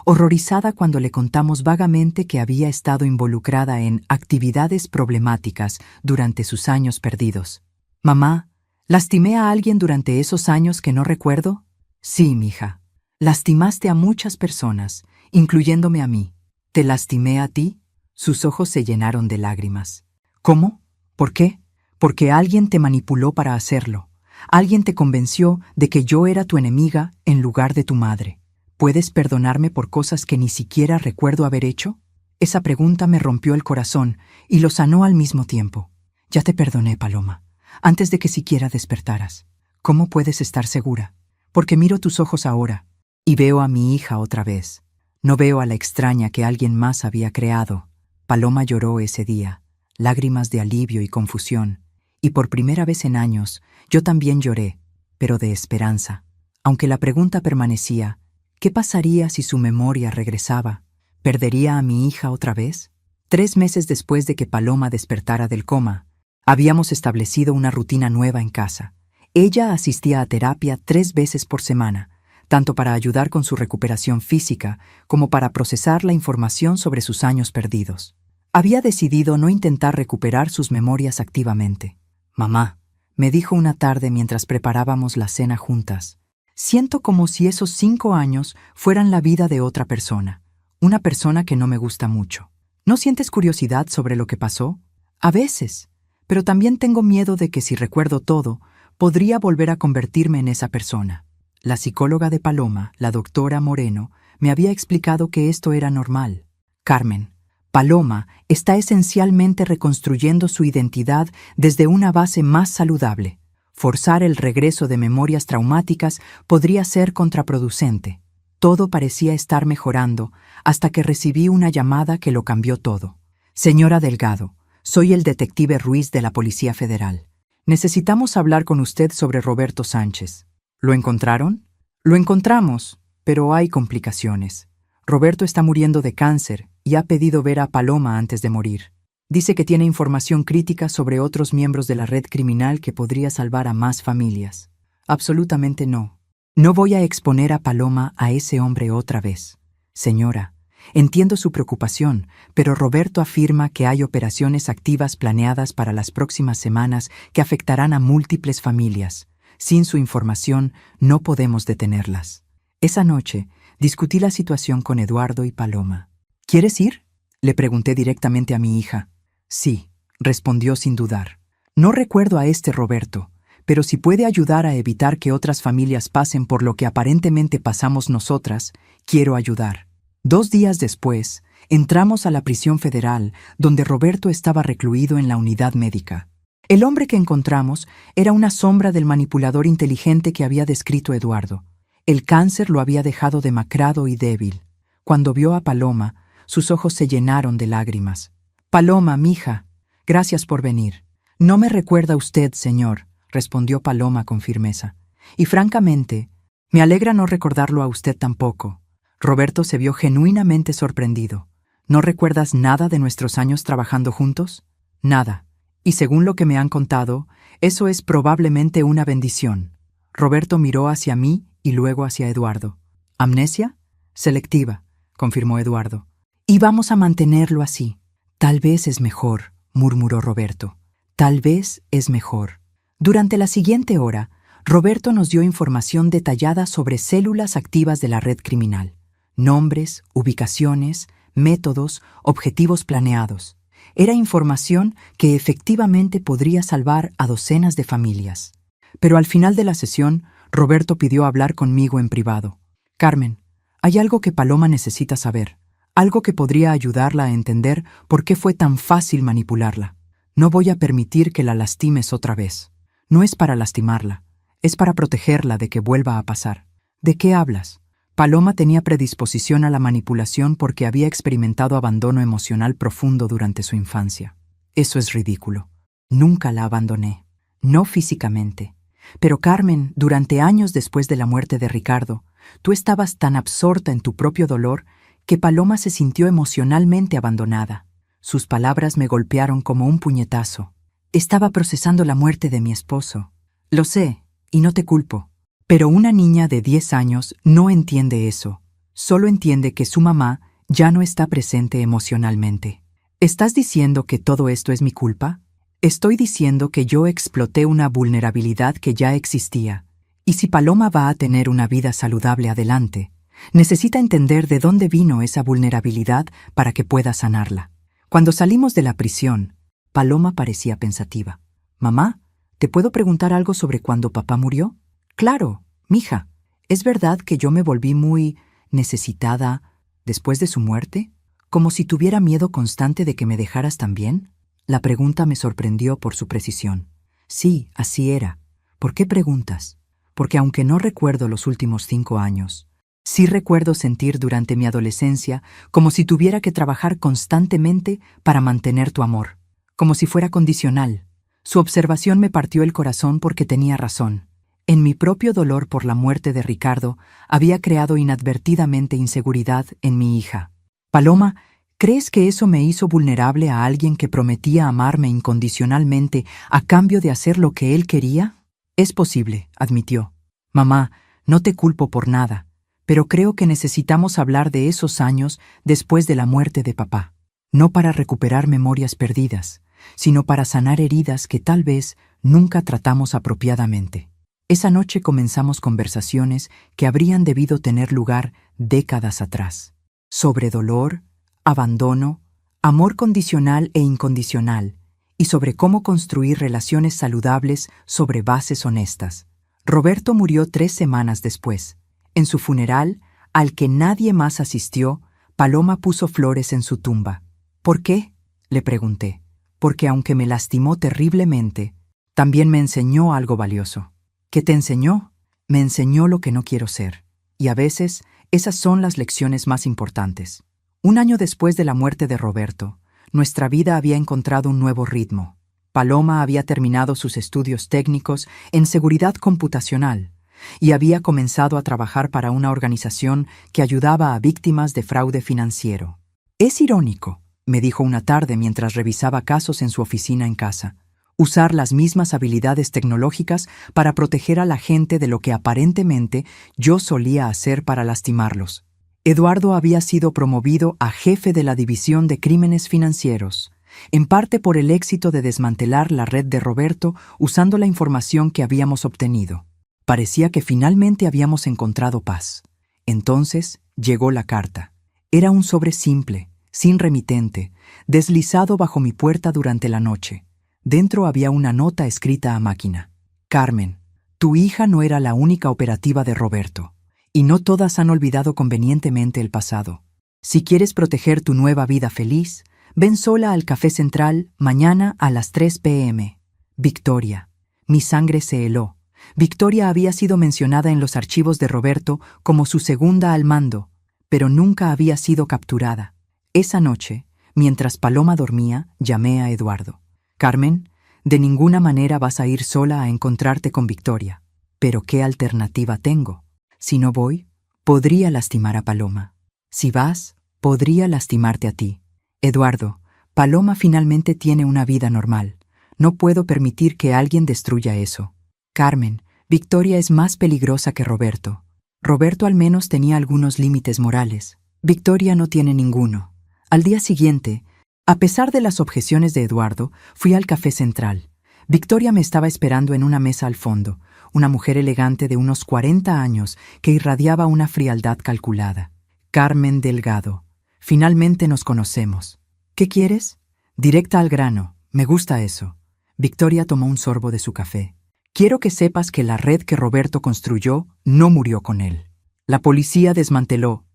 Speaker 1: horrorizada cuando le contamos vagamente que había estado involucrada en actividades problemáticas durante sus años perdidos. «Mamá, ¿lastimé a alguien durante esos años que no recuerdo?» «Sí, mija. Lastimaste a muchas personas, incluyéndome a mí. ¿Te lastimé a ti?» Sus ojos se llenaron de lágrimas. «¿Cómo? ¿Por qué?» «Porque alguien te manipuló para hacerlo. Alguien te convenció de que yo era tu enemiga en lugar de tu madre. ¿Puedes perdonarme por cosas que ni siquiera recuerdo haber hecho?» Esa pregunta me rompió el corazón y lo sanó al mismo tiempo. «Ya te perdoné, Paloma, antes de que siquiera despertaras. ¿Cómo puedes estar segura? Porque miro tus ojos ahora y veo a mi hija otra vez. No veo a la extraña que alguien más había creado». Paloma lloró ese día, lágrimas de alivio y confusión, y por primera vez en años yo también lloré, pero de esperanza. Aunque la pregunta permanecía, ¿qué pasaría si su memoria regresaba? ¿Perdería a mi hija otra vez? 3 meses después de que Paloma despertara del coma, habíamos establecido una rutina nueva en casa. Ella asistía a terapia 3 veces por semana, tanto para ayudar con su recuperación física como para procesar la información sobre sus años perdidos. Había decidido no intentar recuperar sus memorias activamente. «Mamá», me dijo una tarde mientras preparábamos la cena juntas, «siento como si esos 5 años fueran la vida de otra persona, una persona que no me gusta mucho. ¿No sientes curiosidad sobre lo que pasó?» «A veces, pero también tengo miedo de que si recuerdo todo, podría volver a convertirme en esa persona». La psicóloga de Paloma, la doctora Moreno, me había explicado que esto era normal. «Carmen, Paloma está esencialmente reconstruyendo su identidad desde una base más saludable. Forzar el regreso de memorias traumáticas podría ser contraproducente». Todo parecía estar mejorando hasta que recibí una llamada que lo cambió todo. «Señora Delgado, soy el detective Ruiz de la Policía Federal. Necesitamos hablar con usted sobre Roberto Sánchez». «¿Lo encontraron?» «Lo encontramos, pero hay complicaciones. Roberto está muriendo de cáncer y ha pedido ver a Paloma antes de morir. Dice que tiene información crítica sobre otros miembros de la red criminal que podría salvar a más familias». «Absolutamente no. No voy a exponer a Paloma a ese hombre otra vez. Señora, entiendo su preocupación, pero Roberto afirma que hay operaciones activas planeadas para las próximas semanas que afectarán a múltiples familias. Sin su información, no podemos detenerlas». Esa noche, discutí la situación con Eduardo y Paloma. «¿Quieres ir?», le pregunté directamente a mi hija. «Sí», respondió sin dudar. «No recuerdo a este Roberto, pero si puede ayudar a evitar que otras familias pasen por lo que aparentemente pasamos nosotras, quiero ayudar». 2 días después, entramos a la prisión federal, donde Roberto estaba recluido en la unidad médica. El hombre que encontramos era una sombra del manipulador inteligente que había descrito Eduardo. El cáncer lo había dejado demacrado y débil. Cuando vio a Paloma, sus ojos se llenaron de lágrimas. «Paloma, mija, gracias por venir». «No me recuerda usted, señor», respondió Paloma con firmeza. «Y francamente, me alegra no recordarlo a usted tampoco». Roberto se vio genuinamente sorprendido. «¿No recuerdas nada de nuestros años trabajando juntos?» «Nada. Y según lo que me han contado, eso es probablemente una bendición». Roberto miró hacia mí y luego hacia Eduardo. «¿Amnesia?» «Selectiva», confirmó Eduardo. «Y vamos a mantenerlo así». «Tal vez es mejor», murmuró Roberto. «Tal vez es mejor». Durante la siguiente hora, Roberto nos dio información detallada sobre células activas de la red criminal. Nombres, ubicaciones, métodos, objetivos planeados. Era información que efectivamente podría salvar a docenas de familias. Pero al final de la sesión, Roberto pidió hablar conmigo en privado. Carmen, hay algo que Paloma necesita saber, algo que podría ayudarla a entender por qué fue tan fácil manipularla. No voy a permitir que la lastimes otra vez. No es para lastimarla, es para protegerla de que vuelva a pasar. ¿De qué hablas? Paloma tenía predisposición a la manipulación porque había experimentado abandono emocional profundo durante su infancia. Eso es ridículo. Nunca la abandoné. No físicamente. Pero Carmen, durante años después de la muerte de Ricardo, tú estabas tan absorta en tu propio dolor que Paloma se sintió emocionalmente abandonada. Sus palabras me golpearon como un puñetazo. Estaba procesando la muerte de mi esposo. Lo sé, y no te culpo. Pero una niña de 10 años no entiende eso. Solo entiende que su mamá ya no está presente emocionalmente. ¿Estás diciendo que todo esto es mi culpa? Estoy diciendo que yo exploté una vulnerabilidad que ya existía. Y si Paloma va a tener una vida saludable adelante, necesita entender de dónde vino esa vulnerabilidad para que pueda sanarla. Cuando salimos de la prisión, Paloma parecía pensativa. «Mamá, ¿te puedo preguntar algo sobre cuando papá murió?» «Claro, mija. ¿Es verdad que yo me volví muy necesitada después de su muerte? ¿Como si tuviera miedo constante de que me dejaras también?» La pregunta me sorprendió por su precisión. Sí, así era. ¿Por qué preguntas? Porque aunque no recuerdo los últimos 5 años, sí recuerdo sentir durante mi adolescencia como si tuviera que trabajar constantemente para mantener tu amor, como si fuera condicional. Su observación me partió el corazón porque tenía razón. En mi propio dolor por la muerte de Ricardo había creado inadvertidamente inseguridad en mi hija. Paloma, ¿crees que eso me hizo vulnerable a alguien que prometía amarme incondicionalmente a cambio de hacer lo que él quería? Es posible, admitió. Mamá, no te culpo por nada, pero creo que necesitamos hablar de esos años después de la muerte de papá. No para recuperar memorias perdidas, sino para sanar heridas que tal vez nunca tratamos apropiadamente. Esa noche comenzamos conversaciones que habrían debido tener lugar décadas atrás. Sobre dolor, abandono, amor condicional e incondicional, y sobre cómo construir relaciones saludables sobre bases honestas. Roberto murió 3 semanas después. En su funeral, al que nadie más asistió, Paloma puso flores en su tumba. ¿Por qué?, le pregunté. Porque aunque me lastimó terriblemente, también me enseñó algo valioso. ¿Qué te enseñó? Me enseñó lo que no quiero ser. Y a veces, esas son las lecciones más importantes. 1 año después de la muerte de Roberto, nuestra vida había encontrado un nuevo ritmo. Paloma había terminado sus estudios técnicos en seguridad computacional y había comenzado a trabajar para una organización que ayudaba a víctimas de fraude financiero. Es irónico, me dijo una tarde mientras revisaba casos en su oficina en casa, usar las mismas habilidades tecnológicas para proteger a la gente de lo que aparentemente yo solía hacer para lastimarlos. Eduardo había sido promovido a jefe de la División de Crímenes Financieros, en parte por el éxito de desmantelar la red de Roberto usando la información que habíamos obtenido. Parecía que finalmente habíamos encontrado paz. Entonces llegó la carta. Era un sobre simple, sin remitente, deslizado bajo mi puerta durante la noche. Dentro había una nota escrita a máquina. Carmen, tu hija no era la única operativa de Roberto. Y no todas han olvidado convenientemente el pasado. Si quieres proteger tu nueva vida feliz, ven sola al Café Central mañana a las 3 p.m. Victoria. Mi sangre se heló. Victoria había sido mencionada en los archivos de Roberto como su segunda al mando, pero nunca había sido capturada. Esa noche, mientras Paloma dormía, llamé a Eduardo. Carmen, de ninguna manera vas a ir sola a encontrarte con Victoria. ¿Pero qué alternativa tengo? Si no voy, podría lastimar a Paloma. Si vas, podría lastimarte a ti. Eduardo, Paloma finalmente tiene una vida normal. No puedo permitir que alguien destruya eso. Carmen, Victoria es más peligrosa que Roberto. Roberto al menos tenía algunos límites morales. Victoria no tiene ninguno. Al día siguiente, a pesar de las objeciones de Eduardo, fui al Café Central. Victoria me estaba esperando en una mesa al fondo, una mujer elegante de unos 40 años que irradiaba una frialdad calculada. Carmen Delgado. Finalmente nos conocemos. ¿Qué quieres? Directa al grano. Me gusta eso. Victoria tomó un sorbo de su café. Quiero que sepas que la red que Roberto construyó no murió con él. La policía desmanteló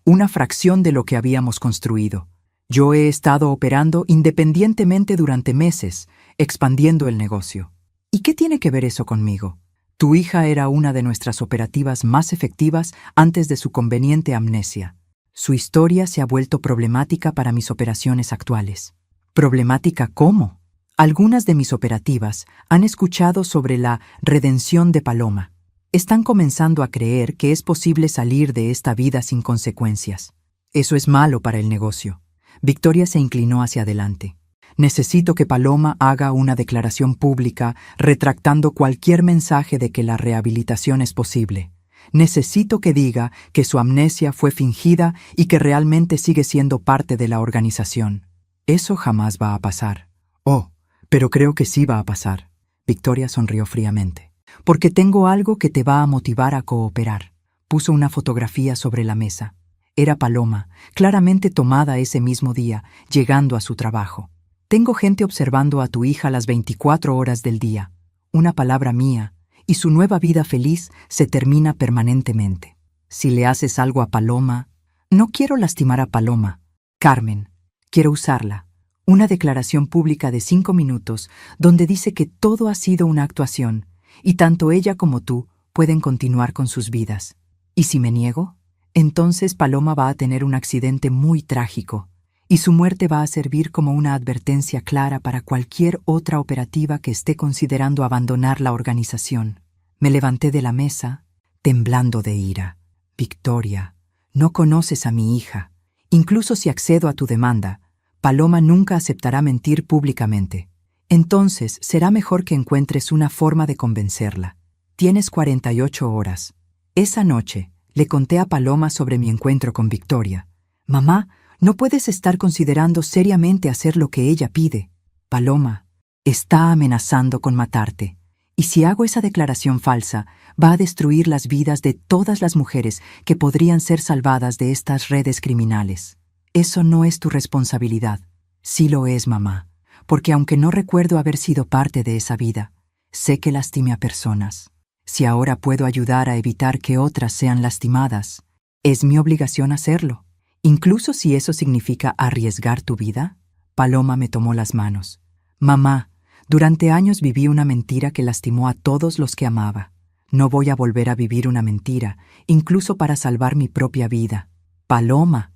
Speaker 1: una fracción de lo que habíamos construido. Yo he estado operando independientemente durante meses, expandiendo el negocio. ¿Y qué tiene que ver eso conmigo? Tu hija era una de nuestras operativas más efectivas antes de su conveniente amnesia. Su historia se ha vuelto problemática para mis operaciones actuales. ¿Problemática cómo? Algunas de mis operativas han escuchado sobre la redención de Paloma. Están comenzando a creer que es posible salir de esta vida sin consecuencias. Eso es malo para el negocio. Victoria se inclinó hacia adelante. Necesito que Paloma haga una declaración pública retractando cualquier mensaje de que la rehabilitación es posible. Necesito que diga que su amnesia fue fingida y que realmente sigue siendo parte de la organización. Eso jamás va a pasar. Oh, pero creo que sí va a pasar. Victoria sonrió fríamente. Porque tengo algo que te va a motivar a cooperar. Puso una fotografía sobre la mesa. Era Paloma, claramente tomada ese mismo día, llegando a su trabajo. Tengo gente observando a tu hija las 24 horas del día. Una palabra mía, y su nueva vida feliz se termina permanentemente. Si le haces algo a Paloma... No quiero lastimar a Paloma. Carmen, quiero usarla. Una declaración pública de 5 minutos donde dice que todo ha sido una actuación y tanto ella como tú pueden continuar con sus vidas. ¿Y si me niego? Entonces Paloma va a tener un accidente muy trágico y su muerte va a servir como una advertencia clara para cualquier otra operativa que esté considerando abandonar la organización. Me levanté de la mesa, temblando de ira. Victoria, no conoces a mi hija. Incluso si accedo a tu demanda, Paloma nunca aceptará mentir públicamente. Entonces será mejor que encuentres una forma de convencerla. Tienes 48 horas. Esa noche le conté a Paloma sobre mi encuentro con Victoria. Mamá, no puedes estar considerando seriamente hacer lo que ella pide. Paloma, está amenazando con matarte. Y si hago esa declaración falsa, va a destruir las vidas de todas las mujeres que podrían ser salvadas de estas redes criminales. Eso no es tu responsabilidad. Sí lo es, mamá, porque aunque no recuerdo haber sido parte de esa vida, sé que lastimé a personas. Si ahora puedo ayudar a evitar que otras sean lastimadas, es mi obligación hacerlo. Incluso si eso significa arriesgar tu vida. Paloma me tomó las manos. Mamá, durante años viví una mentira que lastimó a todos los que amaba. No voy a volver a vivir una mentira, incluso para salvar mi propia vida. Paloma.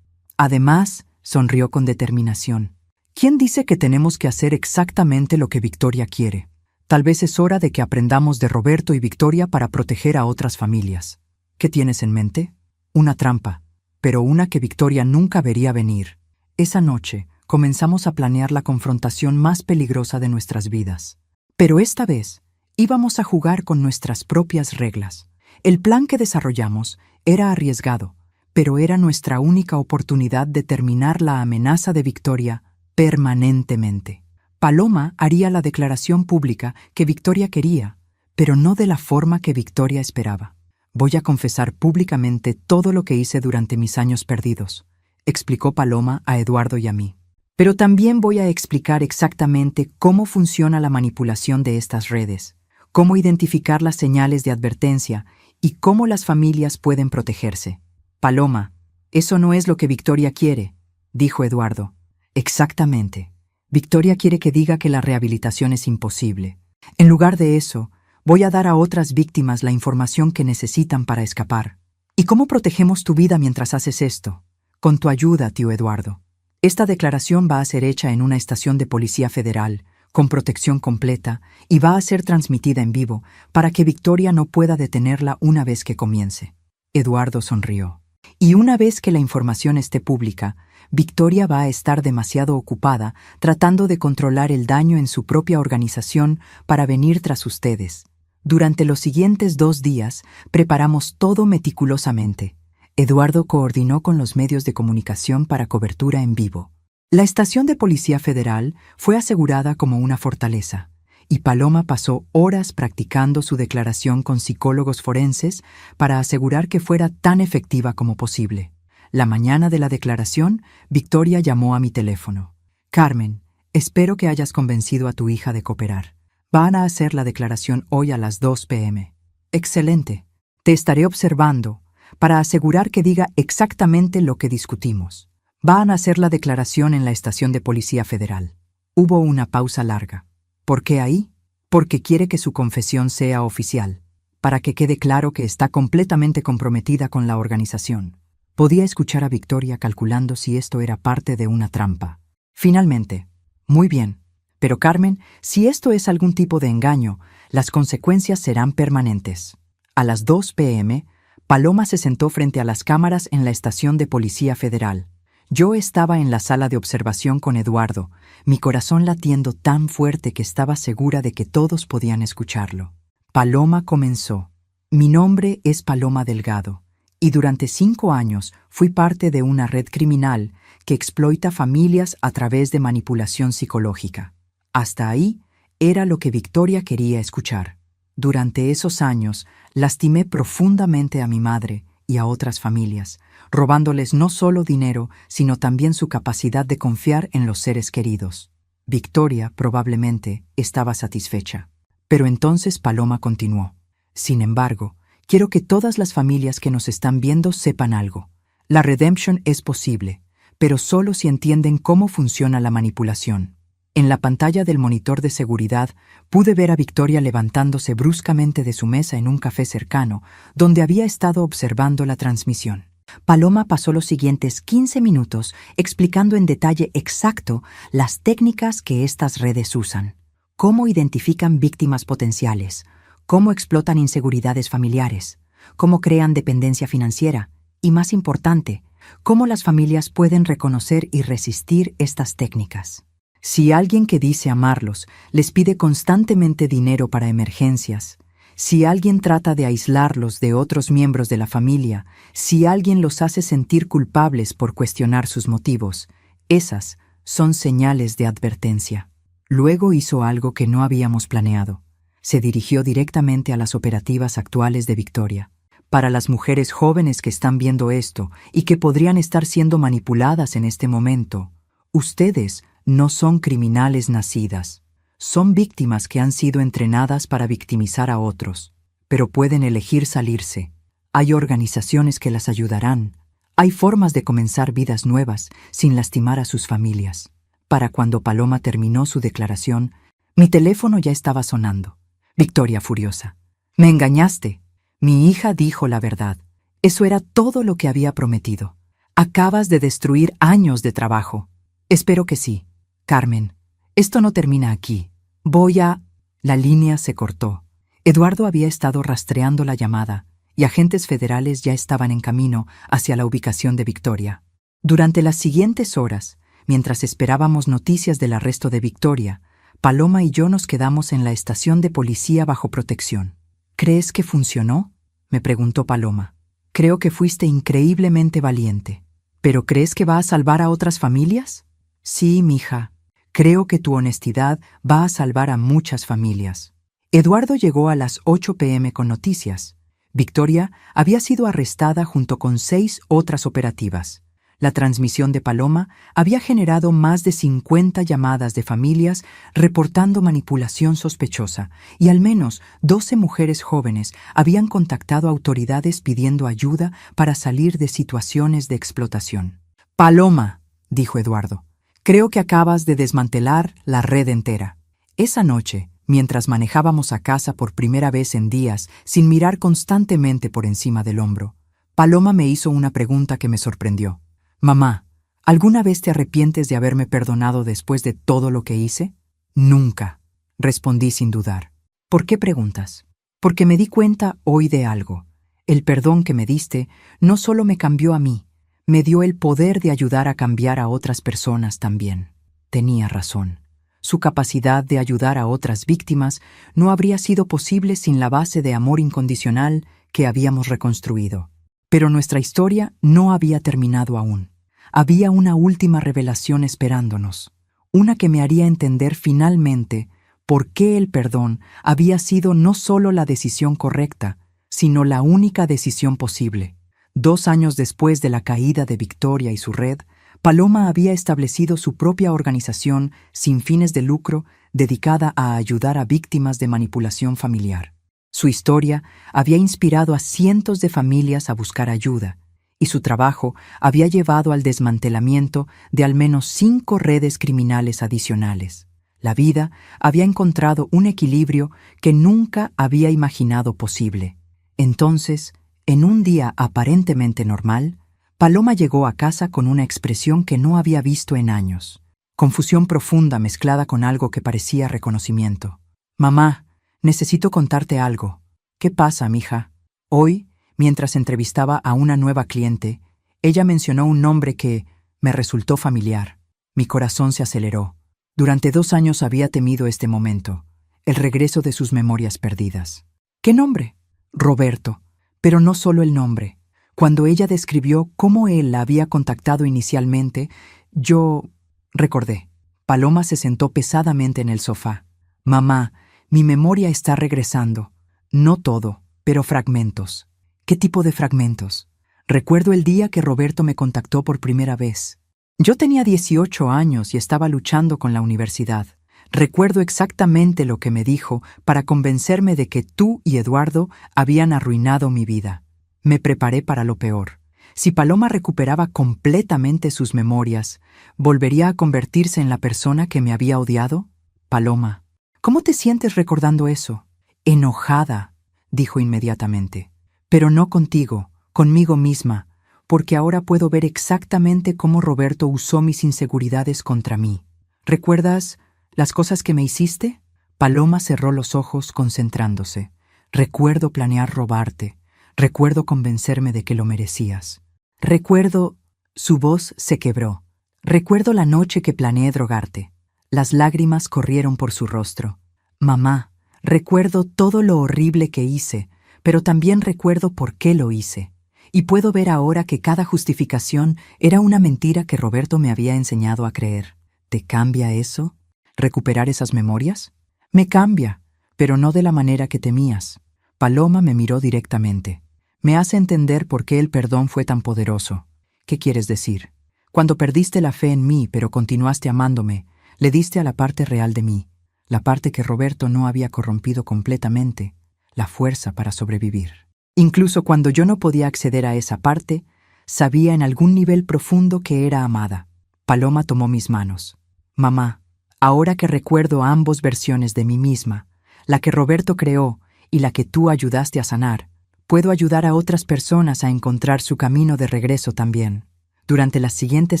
Speaker 1: Además, sonrió con determinación. ¿Quién dice que tenemos que hacer exactamente lo que Victoria quiere? Tal vez es hora de que aprendamos de Roberto y Victoria para proteger a otras familias. ¿Qué tienes en mente? Una trampa, pero una que Victoria nunca vería venir. Esa noche comenzamos a planear la confrontación más peligrosa de nuestras vidas. Pero esta vez íbamos a jugar con nuestras propias reglas. El plan que desarrollamos era arriesgado, pero era nuestra única oportunidad de terminar la amenaza de Victoria permanentemente. Paloma haría la declaración pública que Victoria quería, pero no de la forma que Victoria esperaba. Voy a confesar públicamente todo lo que hice durante mis años perdidos, explicó Paloma a Eduardo y a mí. Pero también voy a explicar exactamente cómo funciona la manipulación de estas redes, cómo identificar las señales de advertencia y cómo las familias pueden protegerse. Paloma, eso no es lo que Victoria quiere, dijo Eduardo. Exactamente. Victoria quiere que diga que la rehabilitación es imposible. En lugar de eso, voy a dar a otras víctimas la información que necesitan para escapar. ¿Y cómo protegemos tu vida mientras haces esto? Con tu ayuda, tío Eduardo. Esta declaración va a ser hecha en una estación de policía federal, con protección completa, y va a ser transmitida en vivo para que Victoria no pueda detenerla una vez que comience. Eduardo sonrió. Y una vez que la información esté pública, Victoria va a estar demasiado ocupada tratando de controlar el daño en su propia organización para venir tras ustedes. Durante los siguientes 2 días, preparamos todo meticulosamente. Eduardo coordinó con los medios de comunicación para cobertura en vivo. La estación de Policía Federal fue asegurada como una fortaleza, y Paloma pasó horas practicando su declaración con psicólogos forenses para asegurar que fuera tan efectiva como posible. La mañana de la declaración, Victoria llamó a mi teléfono. Carmen, espero que hayas convencido a tu hija de cooperar. Van a hacer la declaración hoy a las 2 p.m. Excelente. Te estaré observando para asegurar que diga exactamente lo que discutimos. Van a hacer la declaración en la estación de Policía Federal. Hubo una pausa larga. ¿Por qué ahí? Porque quiere que su confesión sea oficial, para que quede claro que está completamente comprometida con la organización. Podía escuchar a Victoria calculando si esto era parte de una trampa. Finalmente, muy bien. Pero Carmen, si esto es algún tipo de engaño, las consecuencias serán permanentes. A las 2 p.m., Paloma se sentó frente a las cámaras en la estación de Policía Federal. Yo estaba en la sala de observación con Eduardo, mi corazón latiendo tan fuerte que estaba segura de que todos podían escucharlo. Paloma comenzó. Mi nombre es Paloma Delgado, y durante 5 años fui parte de una red criminal que exploita familias a través de manipulación psicológica. Hasta ahí era lo que Victoria quería escuchar. Durante esos años, lastimé profundamente a mi madre y a otras familias, robándoles no solo dinero, sino también su capacidad de confiar en los seres queridos. Victoria, probablemente, estaba satisfecha. Pero entonces Paloma continuó. Sin embargo, quiero que todas las familias que nos están viendo sepan algo. La redemption es posible, pero solo si entienden cómo funciona la manipulación. En la pantalla del monitor de seguridad pude ver a Victoria levantándose bruscamente de su mesa en un café cercano, donde había estado observando la transmisión. Paloma pasó los siguientes 15 minutos explicando en detalle exacto las técnicas que estas redes usan, cómo identifican víctimas potenciales, cómo explotan inseguridades familiares, cómo crean dependencia financiera y, más importante, cómo las familias pueden reconocer y resistir estas técnicas. Si alguien que dice amarlos les pide constantemente dinero para emergencias, si alguien trata de aislarlos de otros miembros de la familia, si alguien los hace sentir culpables por cuestionar sus motivos, esas son señales de advertencia. Luego hizo algo que no habíamos planeado. Se dirigió directamente a las operativas actuales de Victoria. Para las mujeres jóvenes que están viendo esto y que podrían estar siendo manipuladas en este momento, ustedes no son criminales nacidas. Son víctimas que han sido entrenadas para victimizar a otros, pero pueden elegir salirse. Hay organizaciones que las ayudarán. Hay formas de comenzar vidas nuevas sin lastimar a sus familias. Para cuando Paloma terminó su declaración, mi teléfono ya estaba sonando. Victoria furiosa. «Me engañaste. Mi hija dijo la verdad. Eso era todo lo que había prometido. Acabas de destruir años de trabajo». «Espero que sí. Carmen, esto no termina aquí. Voy a...» La línea se cortó. Eduardo había estado rastreando la llamada y agentes federales ya estaban en camino hacia la ubicación de Victoria. Durante las siguientes horas, mientras esperábamos noticias del arresto de Victoria, Paloma y yo nos quedamos en la estación de policía bajo protección. «¿Crees que funcionó?», me preguntó Paloma. «Creo que fuiste increíblemente valiente. ¿Pero crees que va a salvar a otras familias?». «Sí, mija. Creo que tu honestidad va a salvar a muchas familias». Eduardo llegó a las 8 p.m. con noticias. Victoria había sido arrestada junto con 6 otras operativas. La transmisión de Paloma había generado más de 50 llamadas de familias reportando manipulación sospechosa, y al menos 12 mujeres jóvenes habían contactado a autoridades pidiendo ayuda para salir de situaciones de explotación. «Paloma», dijo Eduardo, «creo que acabas de desmantelar la red entera». Esa noche, mientras manejábamos a casa por primera vez en días sin mirar constantemente por encima del hombro, Paloma me hizo una pregunta que me sorprendió. «Mamá, ¿alguna vez te arrepientes de haberme perdonado después de todo lo que hice?». «Nunca», respondí sin dudar. «¿Por qué preguntas?». «Porque me di cuenta hoy de algo. El perdón que me diste no solo me cambió a mí, me dio el poder de ayudar a cambiar a otras personas también». Tenía razón. Su capacidad de ayudar a otras víctimas no habría sido posible sin la base de amor incondicional que habíamos reconstruido. Pero nuestra historia no había terminado aún. Había una última revelación esperándonos, una que me haría entender finalmente por qué el perdón había sido no solo la decisión correcta, sino la única decisión posible. 2 años después de la caída de Victoria y su red, Paloma había establecido su propia organización sin fines de lucro dedicada a ayudar a víctimas de manipulación familiar. Su historia había inspirado a cientos de familias a buscar ayuda, y su trabajo había llevado al desmantelamiento de al menos 5 redes criminales adicionales. La vida había encontrado un equilibrio que nunca había imaginado posible. Entonces, en un día aparentemente normal, Paloma llegó a casa con una expresión que no había visto en años. Confusión profunda mezclada con algo que parecía reconocimiento. «Mamá, necesito contarte algo». «¿Qué pasa, mija?» Hoy, mientras entrevistaba a una nueva cliente, ella mencionó un nombre que me resultó familiar. Mi corazón se aceleró. Durante 2 años había temido este momento, el regreso de sus memorias perdidas. ¿Qué nombre? Roberto. Pero no solo el nombre. Cuando ella describió cómo él la había contactado inicialmente, yo recordé. Paloma se sentó pesadamente en el sofá. «Mamá, mi memoria está regresando. No todo, pero fragmentos». «¿Qué tipo de fragmentos?» «Recuerdo el día que Roberto me contactó por primera vez. Yo tenía 18 años y estaba luchando con la universidad. Recuerdo exactamente lo que me dijo para convencerme de que tú y Eduardo habían arruinado mi vida. Me preparé para lo peor. Si Paloma recuperaba completamente sus memorias, ¿volvería a convertirse en la persona que me había odiado? Paloma, ¿cómo te sientes recordando eso? Enojada, dijo inmediatamente. Pero no contigo, conmigo misma, porque ahora puedo ver exactamente cómo Roberto usó mis inseguridades contra mí. ¿Recuerdas las cosas que me hiciste? Paloma cerró los ojos concentrándose. Recuerdo planear robarte. Recuerdo convencerme de que lo merecías. Recuerdo... Su voz se quebró. Recuerdo la noche que planeé drogarte. Las lágrimas corrieron por su rostro. Mamá, recuerdo todo lo horrible que hice, pero también recuerdo por qué lo hice. Y puedo ver ahora que cada justificación era una mentira que Roberto me había enseñado a creer. ¿Te cambia eso? ¿Recuperar esas memorias? Me cambia, pero no de la manera que temías. Paloma me miró directamente. Me hace entender por qué el perdón fue tan poderoso. ¿Qué quieres decir? Cuando perdiste la fe en mí, pero continuaste amándome, le diste a la parte real de mí, la parte que Roberto no había corrompido completamente, la fuerza para sobrevivir. Incluso cuando yo no podía acceder a esa parte, sabía en algún nivel profundo que era amada. Paloma tomó mis manos. Mamá, ahora que recuerdo ambas versiones de mí misma, la que Roberto creó y la que tú ayudaste a sanar, puedo ayudar a otras personas a encontrar su camino de regreso también. Durante las siguientes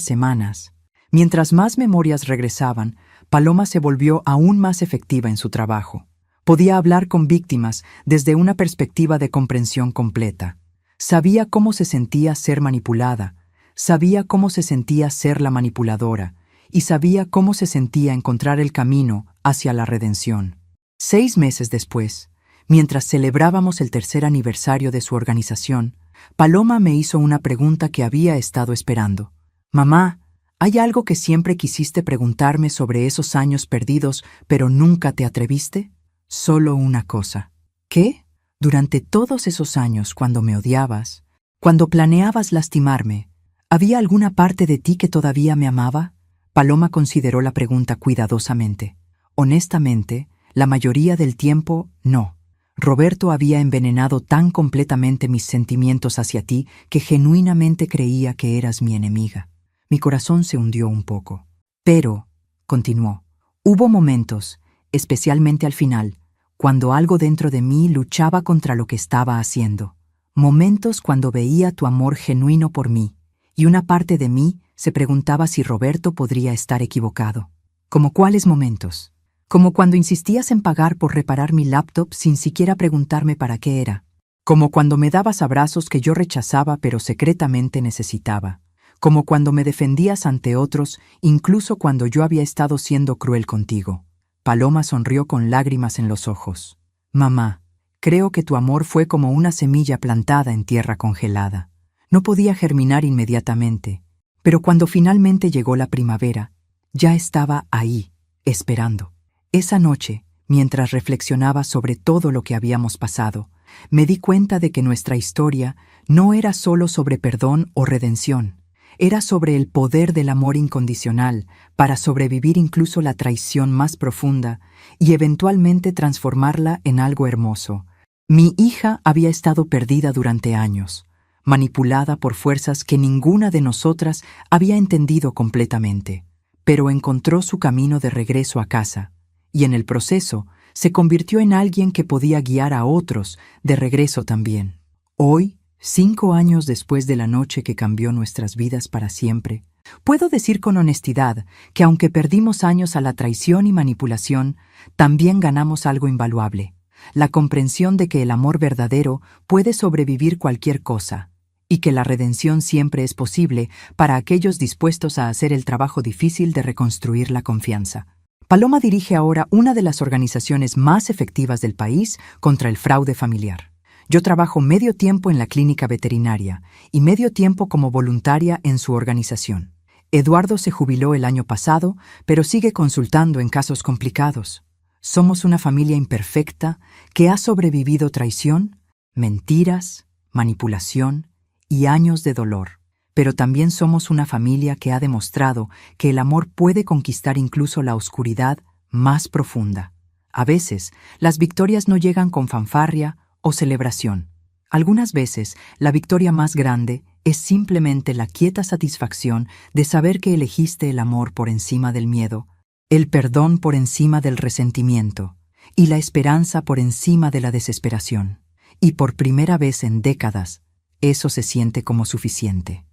Speaker 1: semanas, mientras más memorias regresaban, Paloma se volvió aún más efectiva en su trabajo. Podía hablar con víctimas desde una perspectiva de comprensión completa. Sabía cómo se sentía ser manipulada, sabía cómo se sentía ser la manipuladora, y sabía cómo se sentía encontrar el camino hacia la redención. 6 meses después, mientras celebrábamos el 3er aniversario de su organización, Paloma me hizo una pregunta que había estado esperando. Mamá, ¿hay algo que siempre quisiste preguntarme sobre esos años perdidos, pero nunca te atreviste? Solo una cosa. ¿Qué? Durante todos esos años, cuando me odiabas, cuando planeabas lastimarme, ¿había alguna parte de ti que todavía me amaba? Paloma consideró la pregunta cuidadosamente. Honestamente, la mayoría del tiempo, no. Roberto había envenenado tan completamente mis sentimientos hacia ti que genuinamente creía que eras mi enemiga. Mi corazón se hundió un poco. Pero, continuó, hubo momentos, especialmente al final, cuando algo dentro de mí luchaba contra lo que estaba haciendo. Momentos cuando veía tu amor genuino por mí, y una parte de mí se preguntaba si Roberto podría estar equivocado. ¿Cómo cuáles momentos? Como cuando insistías en pagar por reparar mi laptop sin siquiera preguntarme para qué era. Como cuando me dabas abrazos que yo rechazaba pero secretamente necesitaba. Como cuando me defendías ante otros, incluso cuando yo había estado siendo cruel contigo. Paloma sonrió con lágrimas en los ojos. Mamá, creo que tu amor fue como una semilla plantada en tierra congelada. No podía germinar inmediatamente, pero cuando finalmente llegó la primavera, ya estaba ahí, esperando. Esa noche, mientras reflexionaba sobre todo lo que habíamos pasado, me di cuenta de que nuestra historia no era solo sobre perdón o redención. Era sobre el poder del amor incondicional para sobrevivir incluso la traición más profunda y eventualmente transformarla en algo hermoso. Mi hija había estado perdida durante años, manipulada por fuerzas que ninguna de nosotras había entendido completamente, pero encontró su camino de regreso a casa, y en el proceso se convirtió en alguien que podía guiar a otros de regreso también. Hoy, 5 años después de la noche que cambió nuestras vidas para siempre, puedo decir con honestidad que aunque perdimos años a la traición y manipulación, también ganamos algo invaluable: la comprensión de que el amor verdadero puede sobrevivir cualquier cosa, y que la redención siempre es posible para aquellos dispuestos a hacer el trabajo difícil de reconstruir la confianza. Paloma dirige ahora una de las organizaciones más efectivas del país contra el fraude familiar. Yo trabajo medio tiempo en la clínica veterinaria y medio tiempo como voluntaria en su organización. Eduardo se jubiló el año pasado, pero sigue consultando en casos complicados. Somos una familia imperfecta que ha sobrevivido traición, mentiras, manipulación y años de dolor. Pero también somos una familia que ha demostrado que el amor puede conquistar incluso la oscuridad más profunda. A veces, las victorias no llegan con fanfarria o celebración. Algunas veces, la victoria más grande es simplemente la quieta satisfacción de saber que elegiste el amor por encima del miedo, el perdón por encima del resentimiento y la esperanza por encima de la desesperación. Y por primera vez en décadas, eso se siente como suficiente.